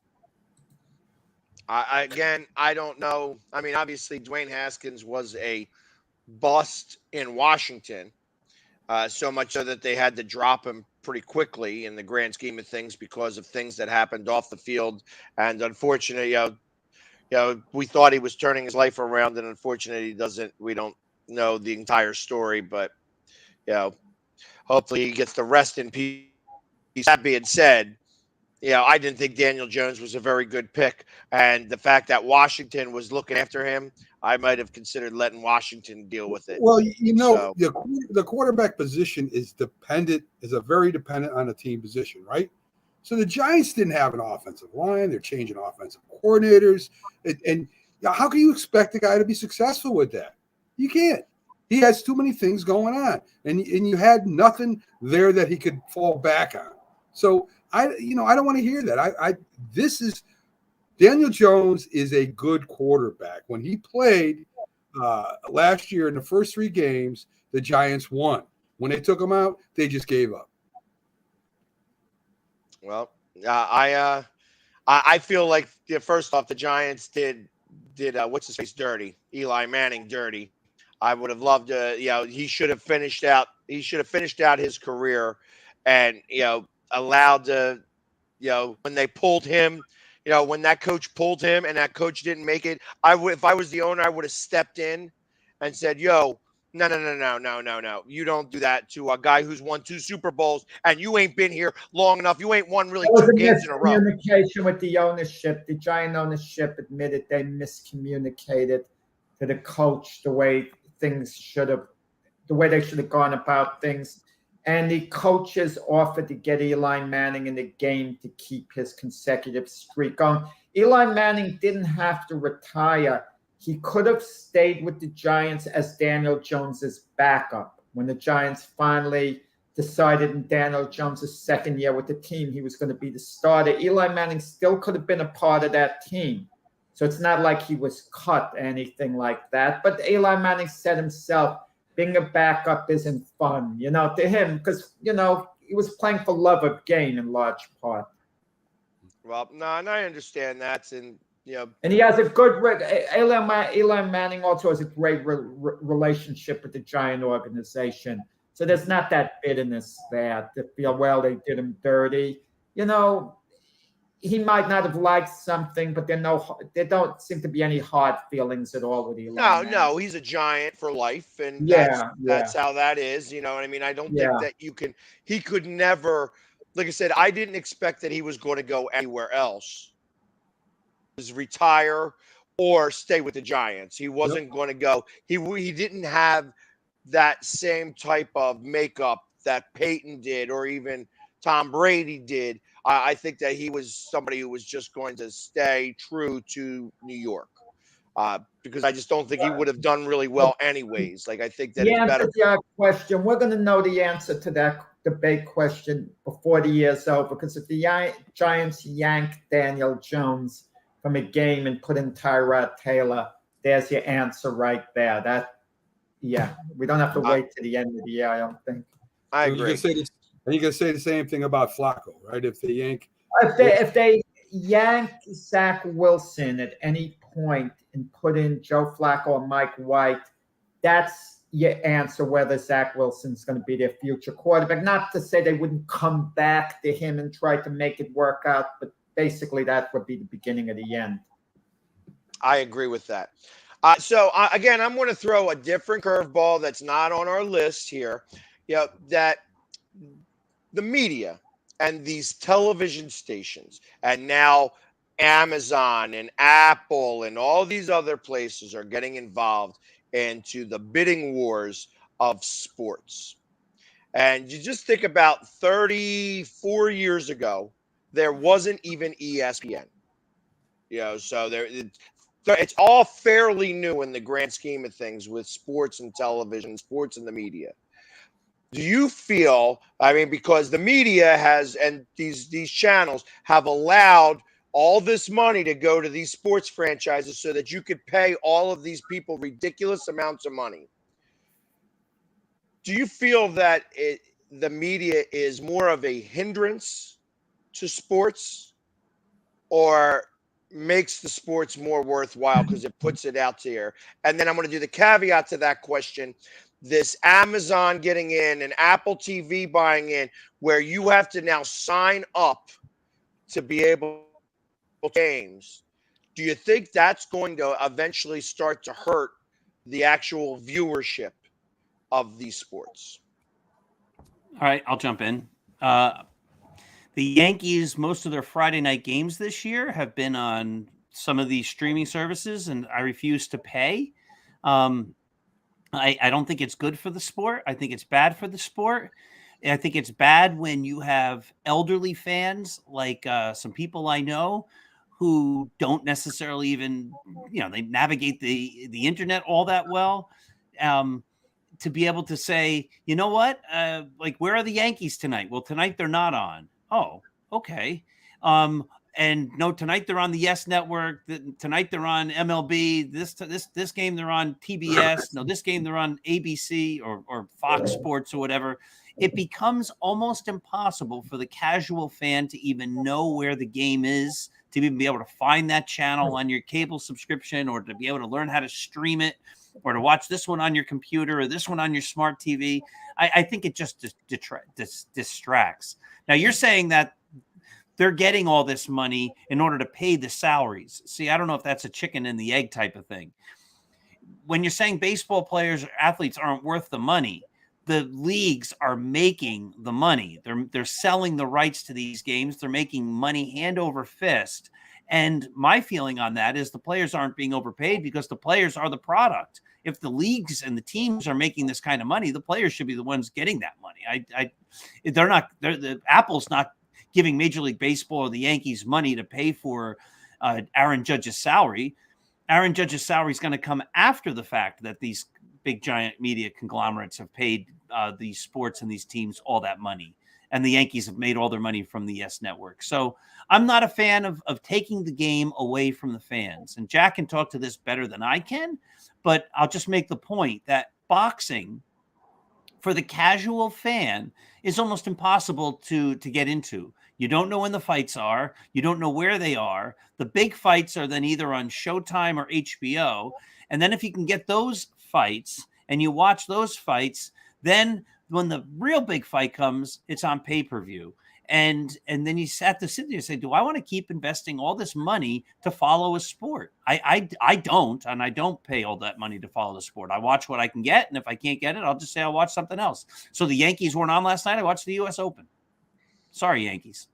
I don't know. I mean, obviously, Dwayne Haskins was a bust in Washington, so much so that they had to drop him pretty quickly in the grand scheme of things because of things that happened off the field. And unfortunately, we thought he was turning his life around, and unfortunately, he doesn't. We don't know the entire story, but hopefully, he gets the rest in peace. That being said, I didn't think Daniel Jones was a very good pick. And the fact that Washington was looking after him, I might have considered letting Washington deal with it. Well, the quarterback position is very dependent on the team position, right? So the Giants didn't have an offensive line. They're changing offensive coordinators. And how can you expect a guy to be successful with that? You can't. He has too many things going on. And you had nothing there that he could fall back on. So I don't want to hear that. Daniel Jones is a good quarterback. When he played last year in the first 3 games, the Giants won. When they took him out, they just gave up. Well, I feel like first off, the Giants did what's his face dirty, Eli Manning dirty. I would have loved to. He should have finished out. He should have finished out his career, and allowed to, when they pulled him, when that coach pulled him and that coach didn't make it, if I was the owner, I would have stepped in and said, no. You don't do that to a guy who's won 2 Super Bowls and you ain't been here long enough. You ain't won really 2 games in a row. Communication with the ownership. The Giant ownership admitted they miscommunicated to the coach the way they should have gone about things. And the coaches offered to get Eli Manning in the game to keep his consecutive streak going. Eli Manning didn't have to retire. He could have stayed with the Giants as Daniel Jones's backup. When the Giants finally decided in Daniel Jones's second year with the team, he was going to be the starter. Eli Manning still could have been a part of that team. So it's not like he was cut or anything like that. But Eli Manning said himself, being a backup isn't fun, to him, because, he was playing for love of game in large part. Well, no, and I understand that. And, and he has a good Eli Manning also has a great relationship with the Giant organization. So there's not that bitterness there to feel, well, they did him dirty. He might not have liked something, but there don't seem to be any hard feelings at all with Eli. No, he's a Giant for life, and that's how that is. You know what I mean? I don't think that he could never, like I said, I didn't expect that he was going to go anywhere else, retire or stay with the Giants. He wasn't going to go. He didn't have that same type of makeup that Peyton did, or even Tom Brady did. I think that he was somebody who was just going to stay true to New York, because I just don't think he would have done really well anyways. Like, I think that it's better. Your question, we're going to know the answer to that debate question before the year's over, because if the Giants yank Daniel Jones from a game and put in Tyrod Taylor, there's your answer right there. We don't have to wait to the end of the year, I don't think. I agree. And you can say the same thing about Flacco, right? If they yank Zach Wilson at any point and put in Joe Flacco or Mike White, that's your answer whether Zach Wilson's going to be their future quarterback. Not to say they wouldn't come back to him and try to make it work out, but basically that would be the beginning of the end. I agree with that. So again, I'm going to throw a different curveball that's not on our list here. That the media and these television stations, and now Amazon and Apple and all these other places are getting involved into the bidding wars of sports. And you just think about 34 years ago, there wasn't even ESPN. So it's all fairly new in the grand scheme of things with sports and television, sports and the media. Do you feel, because the media has, and these channels have allowed all this money to go to these sports franchises so that you could pay all of these people ridiculous amounts of money. Do you feel that the media is more of a hindrance to sports or makes the sports more worthwhile because it puts it out there? And then I'm going to do the caveat to that question. This Amazon getting in and Apple TV buying in, where you have to now sign up to be able to games. Do you think that's going to eventually start to hurt the actual viewership of these sports? All right, I'll jump in. The Yankees, most of their Friday night games this year have been on some of these streaming services, and I refuse to pay. I don't think it's good for the sport. I think it's bad for the sport. And I think it's bad when you have elderly fans, like some people I know who don't necessarily even, they navigate the internet all that well. To be able to say, you know what, where are the Yankees tonight? Well, tonight they're not on. Oh, okay. And no, tonight they're on the Yes Network. Tonight they're on MLB. This game they're on TBS. No, this game they're on ABC or Fox Sports or whatever. It becomes almost impossible for the casual fan to even know where the game is, to even be able to find that channel on your cable subscription, or to be able to learn how to stream it, or to watch this one on your computer or this one on your smart TV. I think it just distracts. Now, you're saying that they're getting all this money in order to pay the salaries. See, I don't know if that's a chicken and the egg type of thing. When you're saying baseball players or athletes aren't worth the money, the leagues are making the money. They're selling the rights to these games. They're making money hand over fist. And my feeling on that is the players aren't being overpaid because the players are the product. If the leagues and the teams are making this kind of money, the players should be the ones getting that money. The Apple's not giving Major League Baseball or the Yankees money to pay for Aaron Judge's salary. Aaron Judge's salary is going to come after the fact that these big giant media conglomerates have paid these sports and these teams all that money. And the Yankees have made all their money from the Yes Network. So I'm not a fan of taking the game away from the fans. And Jack can talk to this better than I can, but I'll just make the point that boxing for the casual fan is almost impossible to get into. You don't know when the fights are. You don't know where they are. The big fights are then either on Showtime or HBO. And then if you can get those fights and you watch those fights, then when the real big fight comes, it's on pay-per-view. And then you have to sit there and say, do I want to keep investing all this money to follow a sport? I don't, and I don't pay all that money to follow the sport. I watch what I can get, and if I can't get it, I'll just say I'll watch something else. So the Yankees weren't on last night. I watched the U.S. Open. Sorry, Yankees.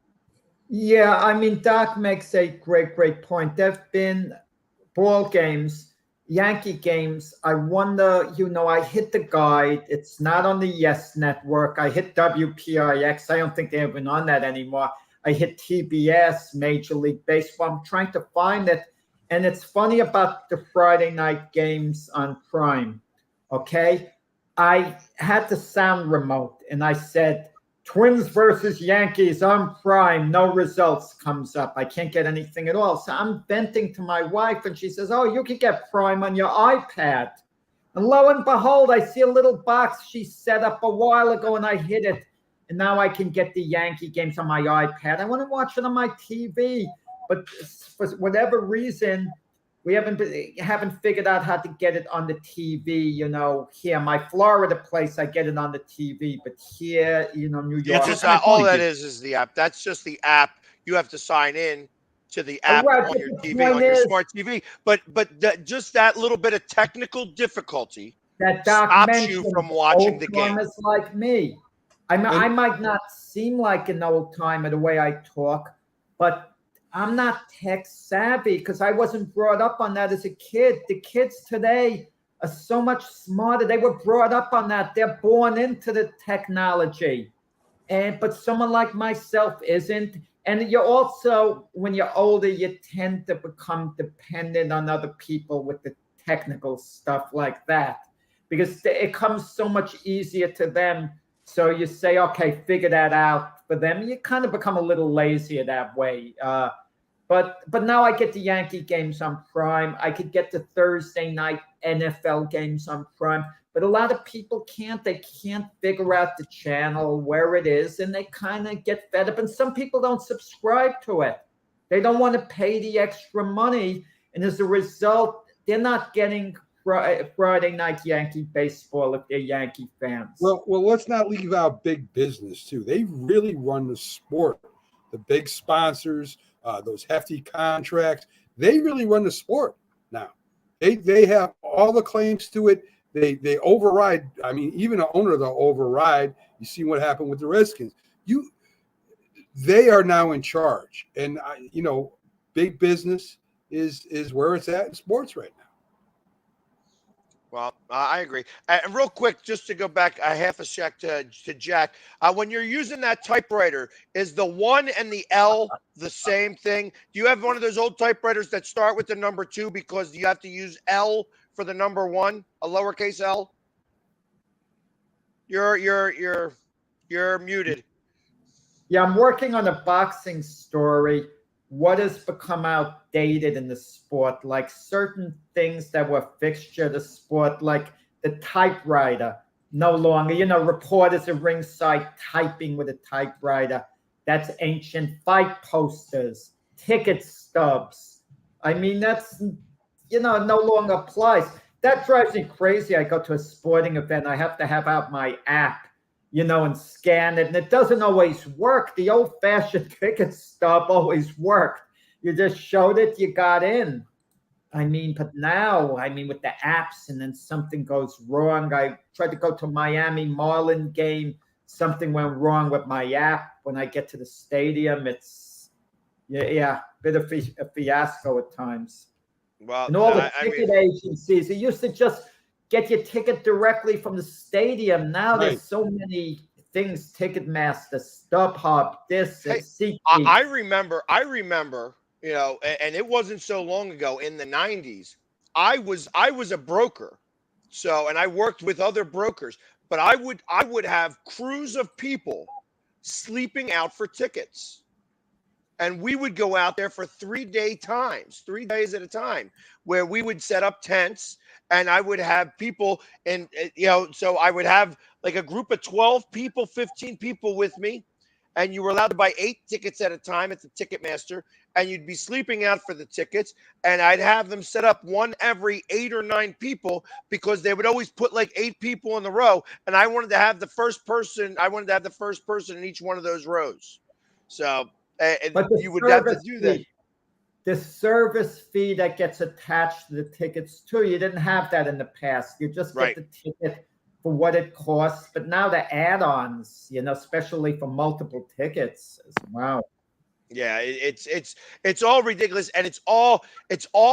Yeah, Doc makes a great point. There have been ball games, Yankee games. I wonder, I hit the guide. It's not on the Yes Network. I hit WPIX. I don't think they're even on that anymore. I hit TBS, Major League Baseball. I'm trying to find it. And it's funny about the Friday night games on Prime. Okay? I had the sound remote and I said, Twins versus Yankees on Prime, no results comes up. I can't get anything at all. So I'm venting to my wife and she says, oh, you can get Prime on your iPad. And lo and behold, I see a little box she set up a while ago and I hit it. And now I can get the Yankee games on my iPad. I want to watch it on my TV. But for whatever reason, we haven't figured out how to get it on the TV, here. My Florida place, I get it on the TV, but here, New York. Just, all that is the app. That's just the app. You have to sign in to the app on your TV, on your smart TV. But just that little bit of technical difficulty that stops you from watching the game. Like me. I might not seem like an old timer the way I talk, but I'm not tech savvy because I wasn't brought up on that as a kid. The kids today are so much smarter. They were brought up on that. They're born into the technology. But someone like myself isn't. And you also, when you're older, you tend to become dependent on other people with the technical stuff like that, because it comes so much easier to them. So you say, okay, figure that out for them. You kind of become a little lazier that way. But now I get the Yankee games on Prime. I could get the Thursday night NFL games on Prime. But a lot of people can't. They can't figure out the channel, where it is, and they kind of get fed up. And some people don't subscribe to it. They don't want to pay the extra money. And as a result, they're not getting Friday night Yankee baseball if they're Yankee fans. Well, let's not leave out big business, too. They really run the sport. The big sponsors, those hefty contracts, they really run the sport now. They have all the claims to it. They override. I mean, even an owner, they'll override. You see what happened with the Redskins. They are now in charge, and big business is where it's at in sports right now. Well, I agree. And real quick, just to go back a half a sec to Jack, when you're using that typewriter, is the 1 and the L the same thing? Do you have one of those old typewriters that start with the number 2 because you have to use L for the number 1, a lowercase L? You're muted. Yeah, I'm working on a boxing story. What has become outdated in the sport, like certain things that were fixture of the sport, like the typewriter, no longer, reporters at ringside typing with a typewriter. That's ancient. Fight posters, ticket stubs. I mean, that's, no longer applies. That drives me crazy. I go to a sporting event, I have to have out my app, and scan it. And it doesn't always work. The old-fashioned ticket stub always worked. You just showed it, you got in. But now, with the apps, and then something goes wrong. I tried to go to Miami Marlin game. Something went wrong with my app. When I get to the stadium, it's, a bit of a fiasco at times. Well, and all the ticket agencies, it used to just get your ticket directly from the stadium. Now there's so many things, Ticketmaster, StubHub, SeatGeek. I remember, and it wasn't so long ago in the 90s. I was a broker. So, and I worked with other brokers, but I would have crews of people sleeping out for tickets. And we would go out there for 3-day times, 3 days at a time, where we would set up tents, and I would have people, and so I would have like a group of 12 people, 15 people with me, and you were allowed to buy 8 tickets at a time at the Ticketmaster, and you'd be sleeping out for the tickets, and I'd have them set up one every 8 or 9 people, because they would always put like 8 people in the row, and I wanted to have the first person in each one of those rows. So but you would have to do that. The service fee that gets attached to the tickets too, you didn't have that in the past. You just get the ticket for what it costs. But now the add-ons, especially for multiple tickets, wow. Yeah, it's all ridiculous, and it's all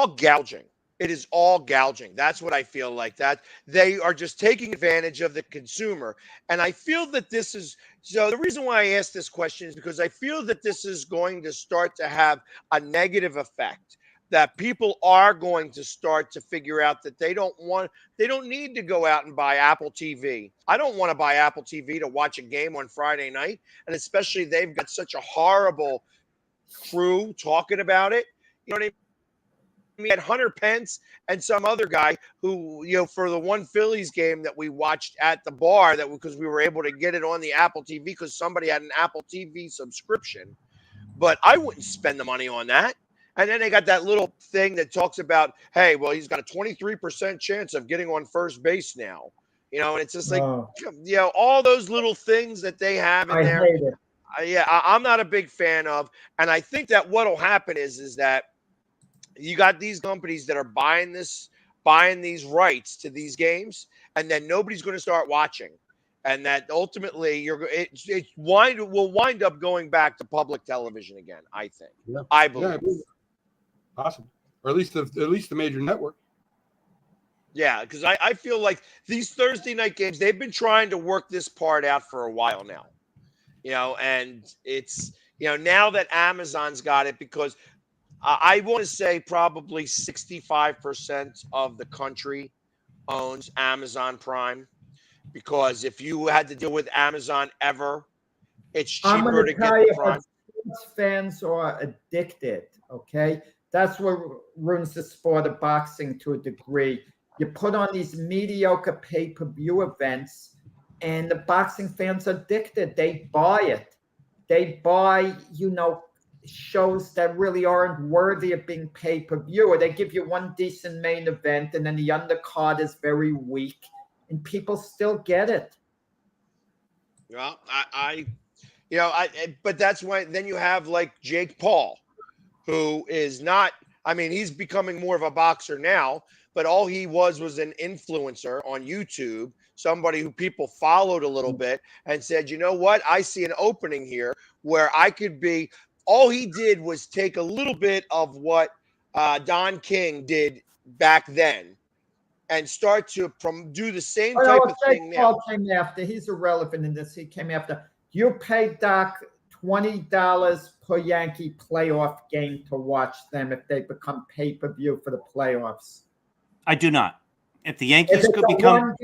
gouging. It is all gouging. That's what I feel like. That they are just taking advantage of the consumer. And I feel that this is, so the reason why I asked this question is because I feel that this is going to start to have a negative effect, that people are going to start to figure out that they don't need to go out and buy Apple TV. I don't want to buy Apple TV to watch a game on Friday night. And especially they've got such a horrible crew talking about it. You know what I mean? We had Hunter Pence and some other guy who, for the one Phillies game that we watched at the bar, because we were able to get it on the Apple TV because somebody had an Apple TV subscription. But I wouldn't spend the money on that. And then they got that little thing that talks about, hey, well, he's got a 23% chance of getting on first base now. And it's just like, all those little things that they have in there. Hate it. I'm not a big fan of. And I think that what'll happen is that you got these companies that are buying these rights to these games, and then nobody's going to start watching, and that ultimately it will wind up going back to public television again. I think. Yeah. I believe. Possible, or at least the major network. Yeah, because I feel like these Thursday night games, they've been trying to work this part out for a while now. And it's, now that Amazon's got it, because I want to say probably 65% of the country owns Amazon Prime, because if you had to deal with Amazon ever, it's cheaper to get the Prime. Sports fans are addicted, okay? That's what ruins the sport of boxing to a degree. You put on these mediocre pay-per-view events, and the boxing fans are addicted. They buy it. They buy, shows that really aren't worthy of being pay-per-view, or they give you one decent main event, and then the undercard is very weak, and people still get it. Well, but that's why then you have like Jake Paul, who is not, he's becoming more of a boxer now, but all he was an influencer on YouTube, somebody who people followed a little bit and said, you know what, I see an opening here where I could be. All he did was take a little bit of what Don King did back then and start to do the same type of thing now. Paul came after. He's irrelevant in this. He came after. You pay Doc $20 per Yankee playoff game to watch them if they become pay-per-view for the playoffs. I do not. If the Yankees could become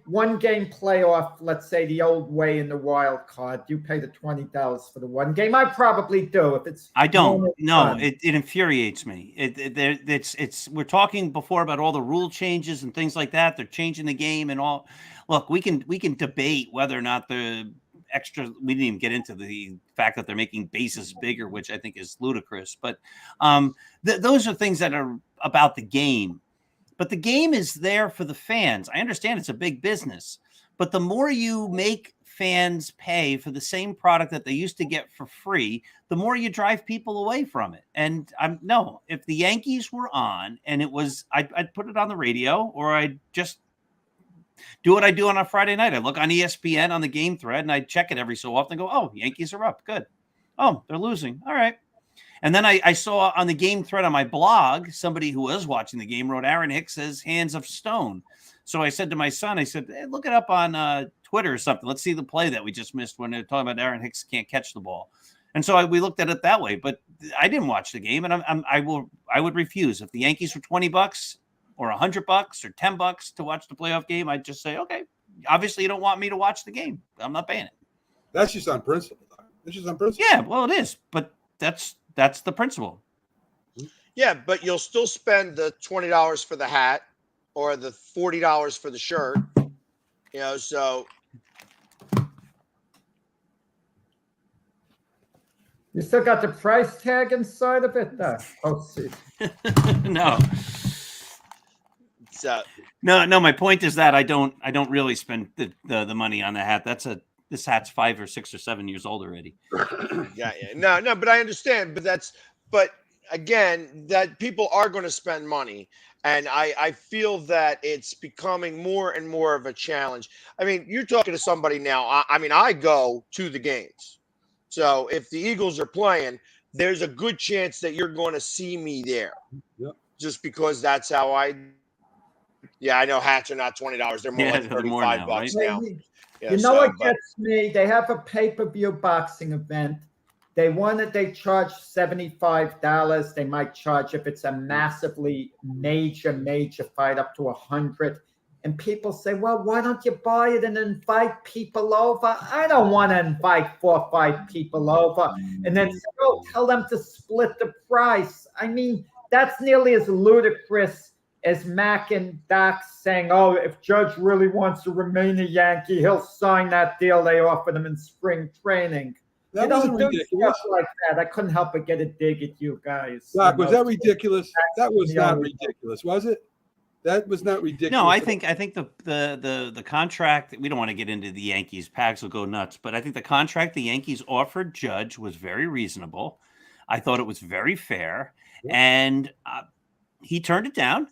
one game playoff, let's say the old way in the wild card, you pay the $20 for the one game. I probably do if it's. I don't. No, it infuriates me. It's we're talking before about all the rule changes and things like that. They're changing the game and all. Look, we can debate whether or not the extra. We didn't even get into the fact that they're making bases bigger, which I think is ludicrous. But those are things that are about the game. But the game is there for the fans. I understand it's a big business, but the more you make fans pay for the same product that they used to get for free, the more you drive people away from it. And if the Yankees were on and it was, I'd put it on the radio, or I'd just do what I do on a Friday night. I look on ESPN on the game thread and I check it every so often and go, oh, Yankees are up. Good. Oh, they're losing. All right. And then I saw on the game thread on my blog, somebody who was watching the game wrote Aaron Hicks says hands of stone. So I said to my son, hey, look it up on Twitter or something. Let's see the play that we just missed when they're talking about Aaron Hicks can't catch the ball. And so we looked at it that way. But I didn't watch the game, and I would refuse. If the Yankees were $20 or $100 or $10 to watch the playoff game, I'd just say, okay, obviously you don't want me to watch the game. I'm not paying it. That's just on principle. Yeah, well, it is, but that's the principle. Yeah, but you'll still spend the $20 for the hat or the $40 for the shirt. So you still got the price tag inside of it, though. Oh, see. No. No. My point is that I don't really spend the money on the hat. This hat's 5 or 6 or 7 years old already. Yeah. No, but I understand. But again, that people are going to spend money. And I feel that it's becoming more and more of a challenge. You're talking to somebody now. I go to the games. So if the Eagles are playing, there's a good chance that you're going to see me there. Yep. Just because that's how I know hats are not $20. They're more like $35 now. You know what gets me? They have a pay-per-view boxing event. They charge $75. They might charge, if it's a massively major fight, up to $100. And people say, well, why don't you buy it and invite people over? I don't want to invite 4 or 5 people over and then say, oh, tell them to split the price. That's nearly as ludicrous as Mac and Doc saying, oh, if Judge really wants to remain a Yankee, he'll sign that deal they offered him in spring training. That wasn't ridiculous. Stuff like that. I couldn't help but get a dig at you guys. Doc, was that ridiculous? That was not ridiculous, was it? That was not ridiculous. No, I think the contract, we don't want to get into the Yankees. Pags will go nuts. But I think the contract the Yankees offered Judge was very reasonable. I thought it was very fair. Yeah. And he turned it down.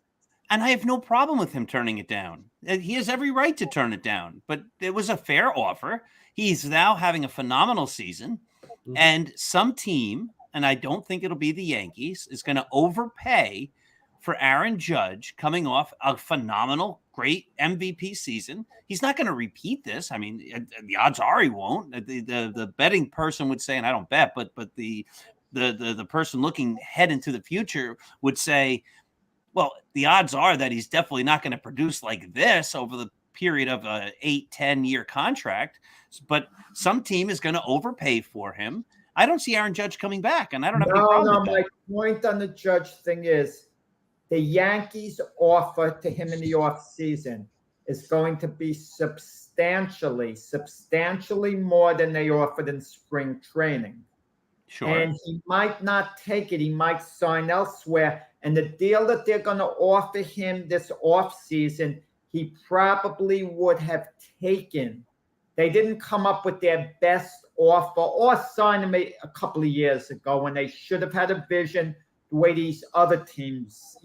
And I have no problem with him turning it down. He has every right to turn it down. But it was a fair offer. He's now having a phenomenal season. Mm-hmm. And some team, and I don't think it'll be the Yankees, is going to overpay for Aaron Judge coming off a phenomenal, great MVP season. He's not going to repeat this. I mean, the odds are he won't. The betting person would say, and I don't bet, but the person looking ahead into the future would say, well, the odds are that he's definitely not going to produce like this over the period of a 8-10 year contract. But some team is going to overpay for him. I don't see Aaron Judge coming back, and I don't have any problem with that. My point on the Judge thing is the Yankees' offer to him in the offseason is going to be substantially more than they offered in spring training. Sure. And he might not take it. He might sign elsewhere. And the deal that they're going to offer him this offseason, he probably would have taken. They didn't come up with their best offer or sign him a couple of years ago when they should have had a vision the way these other teams,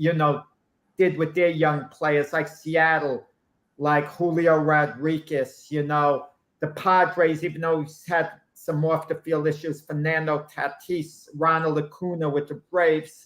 did with their young players like Seattle, like Julio Rodriguez, the Padres, even though he's had some off-the-field issues, Fernando Tatis, Ronald Acuna with the Braves.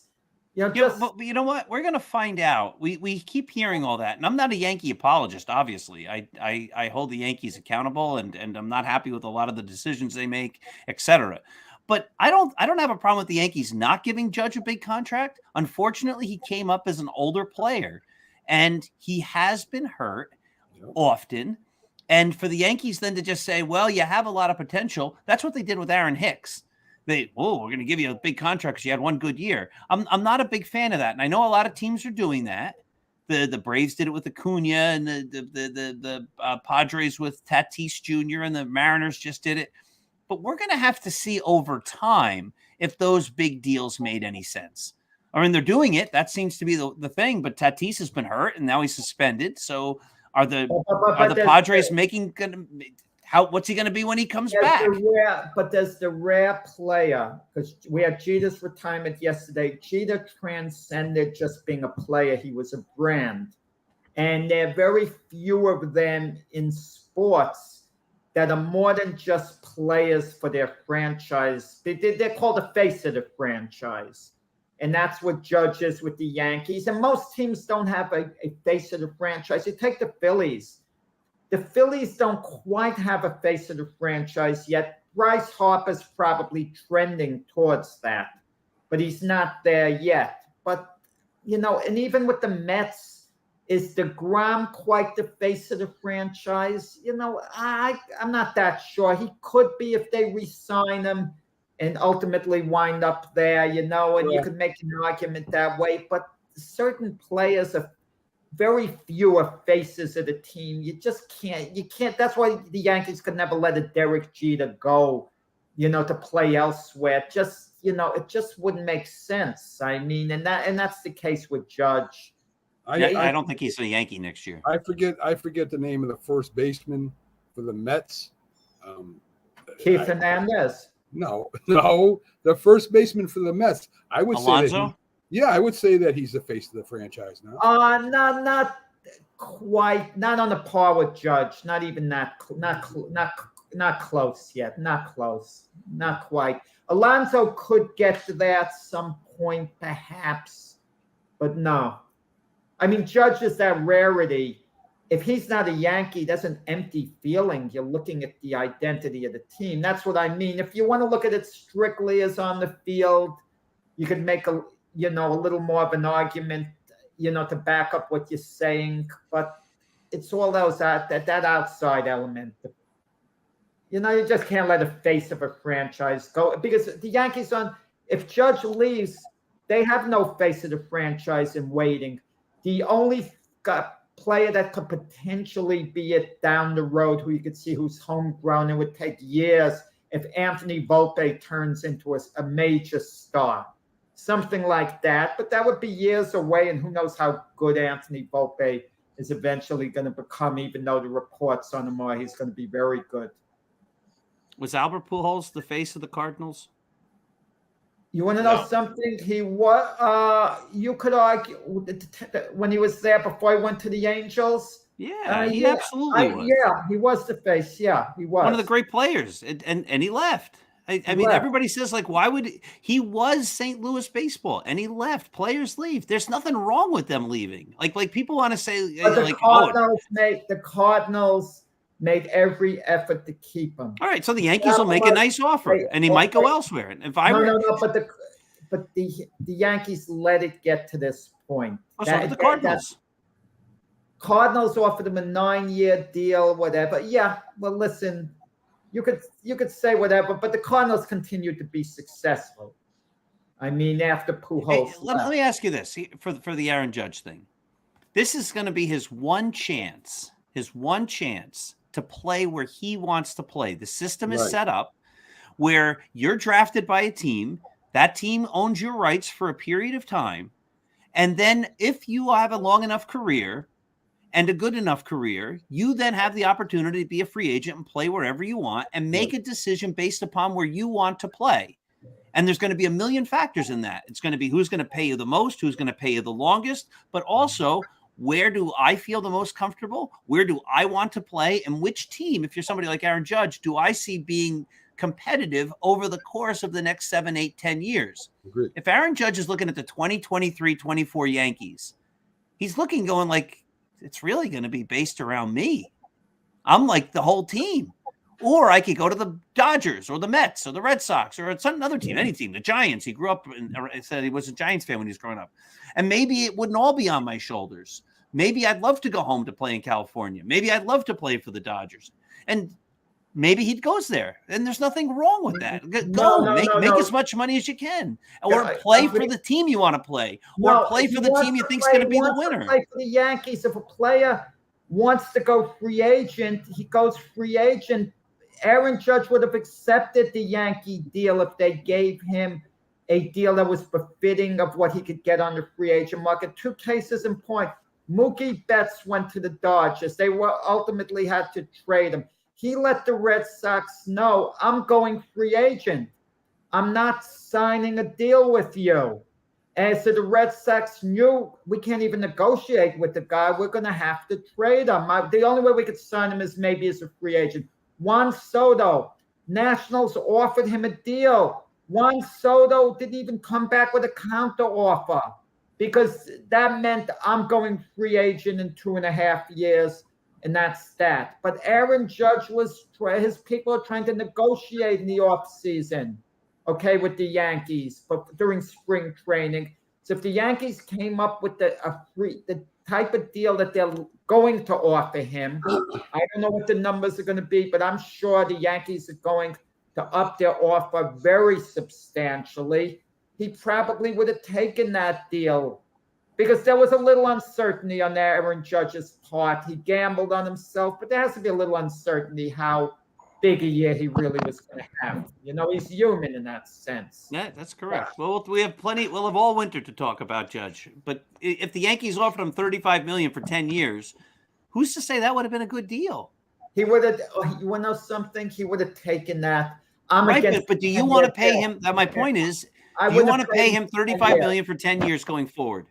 But you know what? We're going to find out. We keep hearing all that. And I'm not a Yankee apologist, obviously. I hold the Yankees accountable, and I'm not happy with a lot of the decisions they make, etc. But I don't have a problem with the Yankees not giving Judge a big contract. Unfortunately, he came up as an older player, and he has been hurt often. And for the Yankees then to just say, well, you have a lot of potential, that's what they did with Aaron Hicks. We're going to give you a big contract because you had one good year. I'm not a big fan of that. And I know a lot of teams are doing that. The Braves did it with Acuna, and the Padres with Tatis Jr., and the Mariners just did it. But we're going to have to see over time if those big deals made any sense. I mean, they're doing it. That seems to be the thing. But Tatis has been hurt, and now he's suspended. So are the Padres making what's he going to be when he comes back? But there's the rare player, because we had Jeter's retirement yesterday. Jeter transcended just being a player. He was a brand. And there are very few of them in sports that are more than just players for their franchise. They're called the face of the franchise. And that's what Judge is with the Yankees. And most teams don't have a face of the franchise. You take the Phillies. The Phillies don't quite have a face of the franchise yet. Bryce Harper's probably trending towards that, but he's not there yet. But, and even with the Mets, is DeGrom quite the face of the franchise? I'm not that sure. He could be if they re-sign him and ultimately wind up there, and you could make an argument that way. But certain players are very few faces of the team. You can't. That's why the Yankees could never let a Derek Jeter go, to play elsewhere. It just wouldn't make sense. I mean, and that's the case with Judge. I don't think he's a Yankee next year. I forget the name of the first baseman for the Mets. Keith Hernandez. No, the first baseman for the Mets. I would Alonso? say I would say that he's the face of the franchise now. Not quite. Not on the par with Judge. Not even that. Not close yet. Not close. Not quite. Alonso could get to that at some point, perhaps, but no. I mean, Judge is that rarity. If he's not a Yankee, that's an empty feeling. You're looking at the identity of the team. That's what I mean. If you want to look at it strictly as on the field, you could make a little more of an argument, to back up what you're saying. But it's all those that outside element. You just can't let a face of a franchise go, because the Yankees if Judge leaves, they have no face of the franchise in waiting. The only player that could potentially be it down the road, who you could see who's homegrown, it would take years if Anthony Volpe turns into a major star. Something like that, but that would be years away, and who knows how good Anthony Volpe is eventually going to become, even though the reports on him are he's going to be very good. Was Albert Pujols the face of the Cardinals? You want to know something? He was. You could argue when he was there before he went to the Angels. Yeah, he absolutely was. Yeah, he was the face. Yeah, he was one of the great players, and he left. I mean, everybody says, like, why would he was St. Louis baseball and he left. Players leave. There's nothing wrong with them leaving. Like people want to say, but like, the Cardinals made every effort to keep him. All right, so the Yankees will make a nice offer, and he might go elsewhere. And if but the Yankees let it get to this point. So the Cardinals. Cardinals offered him a 9-year deal, whatever. Yeah, well, listen, you could say whatever, but the Cardinals continued to be successful. I mean, after Pujols. Hey, let me ask you this for the Aaron Judge thing. This is going to be his one chance to play where he wants to play. The system is set up where you're drafted by a team. That team owns your rights for a period of time. And then if you have a long enough career and a good enough career, you then have the opportunity to be a free agent and play wherever you want and make a decision based upon where you want to play. And there's going to be a million factors in that. It's going to be who's going to pay you the most, who's going to pay you the longest, but also where do I feel the most comfortable? Where do I want to play? And which team, if you're somebody like Aaron Judge, do I see being competitive over the course of the next 7, 8, 10 years? Agreed. If Aaron Judge is looking at the 2023, 24 Yankees, he's looking going like, it's really going to be based around me. I'm like the whole team. Or I could go to the Dodgers or the Mets or the Red Sox or another team, any team, the Giants. He grew up and said he was a Giants fan when he was growing up. And maybe it wouldn't all be on my shoulders. Maybe I'd love to go home to play in California. Maybe I'd love to play for the Dodgers. And maybe he goes there. And there's nothing wrong with that. Make as much money as you can. Or play for the team you want to play. Or play for the team you think is going to be the winner. Play for the Yankees. If a player wants to go free agent, he goes free agent. Aaron Judge would have accepted the Yankee deal if they gave him a deal that was befitting of what he could get on the free agent market. 2 cases in point. Mookie Betts went to the Dodgers. They ultimately had to trade him. He let the Red Sox know, I'm going free agent. I'm not signing a deal with you. And so the Red Sox knew we can't even negotiate with the guy. We're going to have to trade him. The only way we could sign him is maybe as a free agent. Juan Soto, Nationals offered him a deal. Juan Soto didn't even come back with a counter offer because that meant I'm going free agent in 2.5 years, and that's that. But Aaron Judge his people are trying to negotiate in the offseason, okay, with the Yankees, but during spring training. So if the Yankees came up with the type of deal that they're going to offer him, I don't know what the numbers are going to be, but I'm sure the Yankees are going to up their offer very substantially. He probably would have taken that deal because there was a little uncertainty on Aaron Judge's part. He gambled on himself, but there has to be a little uncertainty how big a year he really was going to have. You know, he's human in that sense. Yeah, that's correct. Yeah. Well, we have plenty. We'll have all winter to talk about Judge. But if the Yankees offered him $35 million for 10 years, who's to say that would have been a good deal? He would have. You want to know something? He would have taken that. But do you want to pay him? That my point is, do you want to pay him $35 million for 10 years going forward?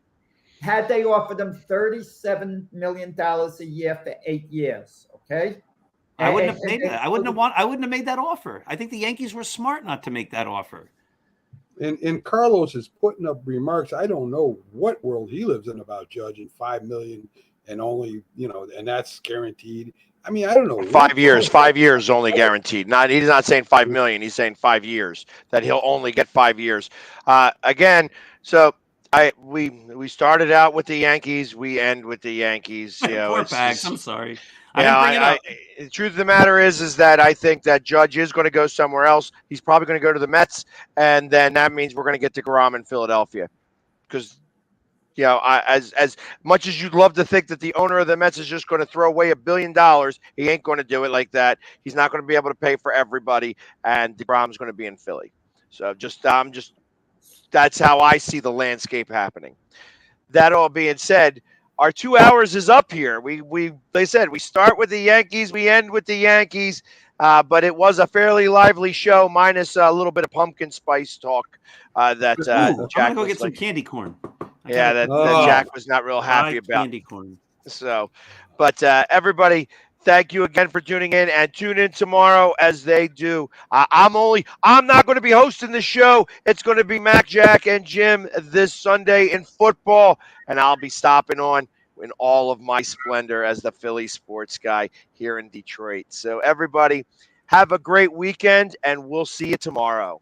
Had they offered him $37 million a year for 8 years, okay? I wouldn't have paid that. I wouldn't have made that offer. I think the Yankees were smart not to make that offer. And Carlos is putting up remarks. I don't know what world he lives in about Judge and $5 million and only, and that's guaranteed. I mean, I don't know. 5 years. 5 years only guaranteed. He's not saying $5 million. He's saying 5 years. That he'll only get 5 years. Again, so we started out with the Yankees. We end with the Yankees. Poor Bags. I'm sorry. The truth of the matter is that I think that Judge is going to go somewhere else. He's probably going to go to the Mets, and then that means we're going to get DeGrom in Philadelphia. Because, as much as you'd love to think that the owner of the Mets is just going to throw away $1 billion, he ain't going to do it like that. He's not going to be able to pay for everybody, and DeGrom's going to be in Philly. So that's how I see the landscape happening. That all being said, our 2 hours is up here. They said we start with the Yankees, we end with the Yankees, but it was a fairly lively show, minus a little bit of pumpkin spice talk. Jack I'm gonna go get some candy corn. That Jack was not real happy about. Candy corn. So, but everybody, Thank you again for tuning in, and tune in tomorrow as they do. I'm not going to be hosting the show. It's going to be Mac, Jack, and Jim this Sunday in football, and I'll be stopping on in all of my splendor as the Philly sports guy here in Detroit. So everybody, have a great weekend, and we'll see you tomorrow.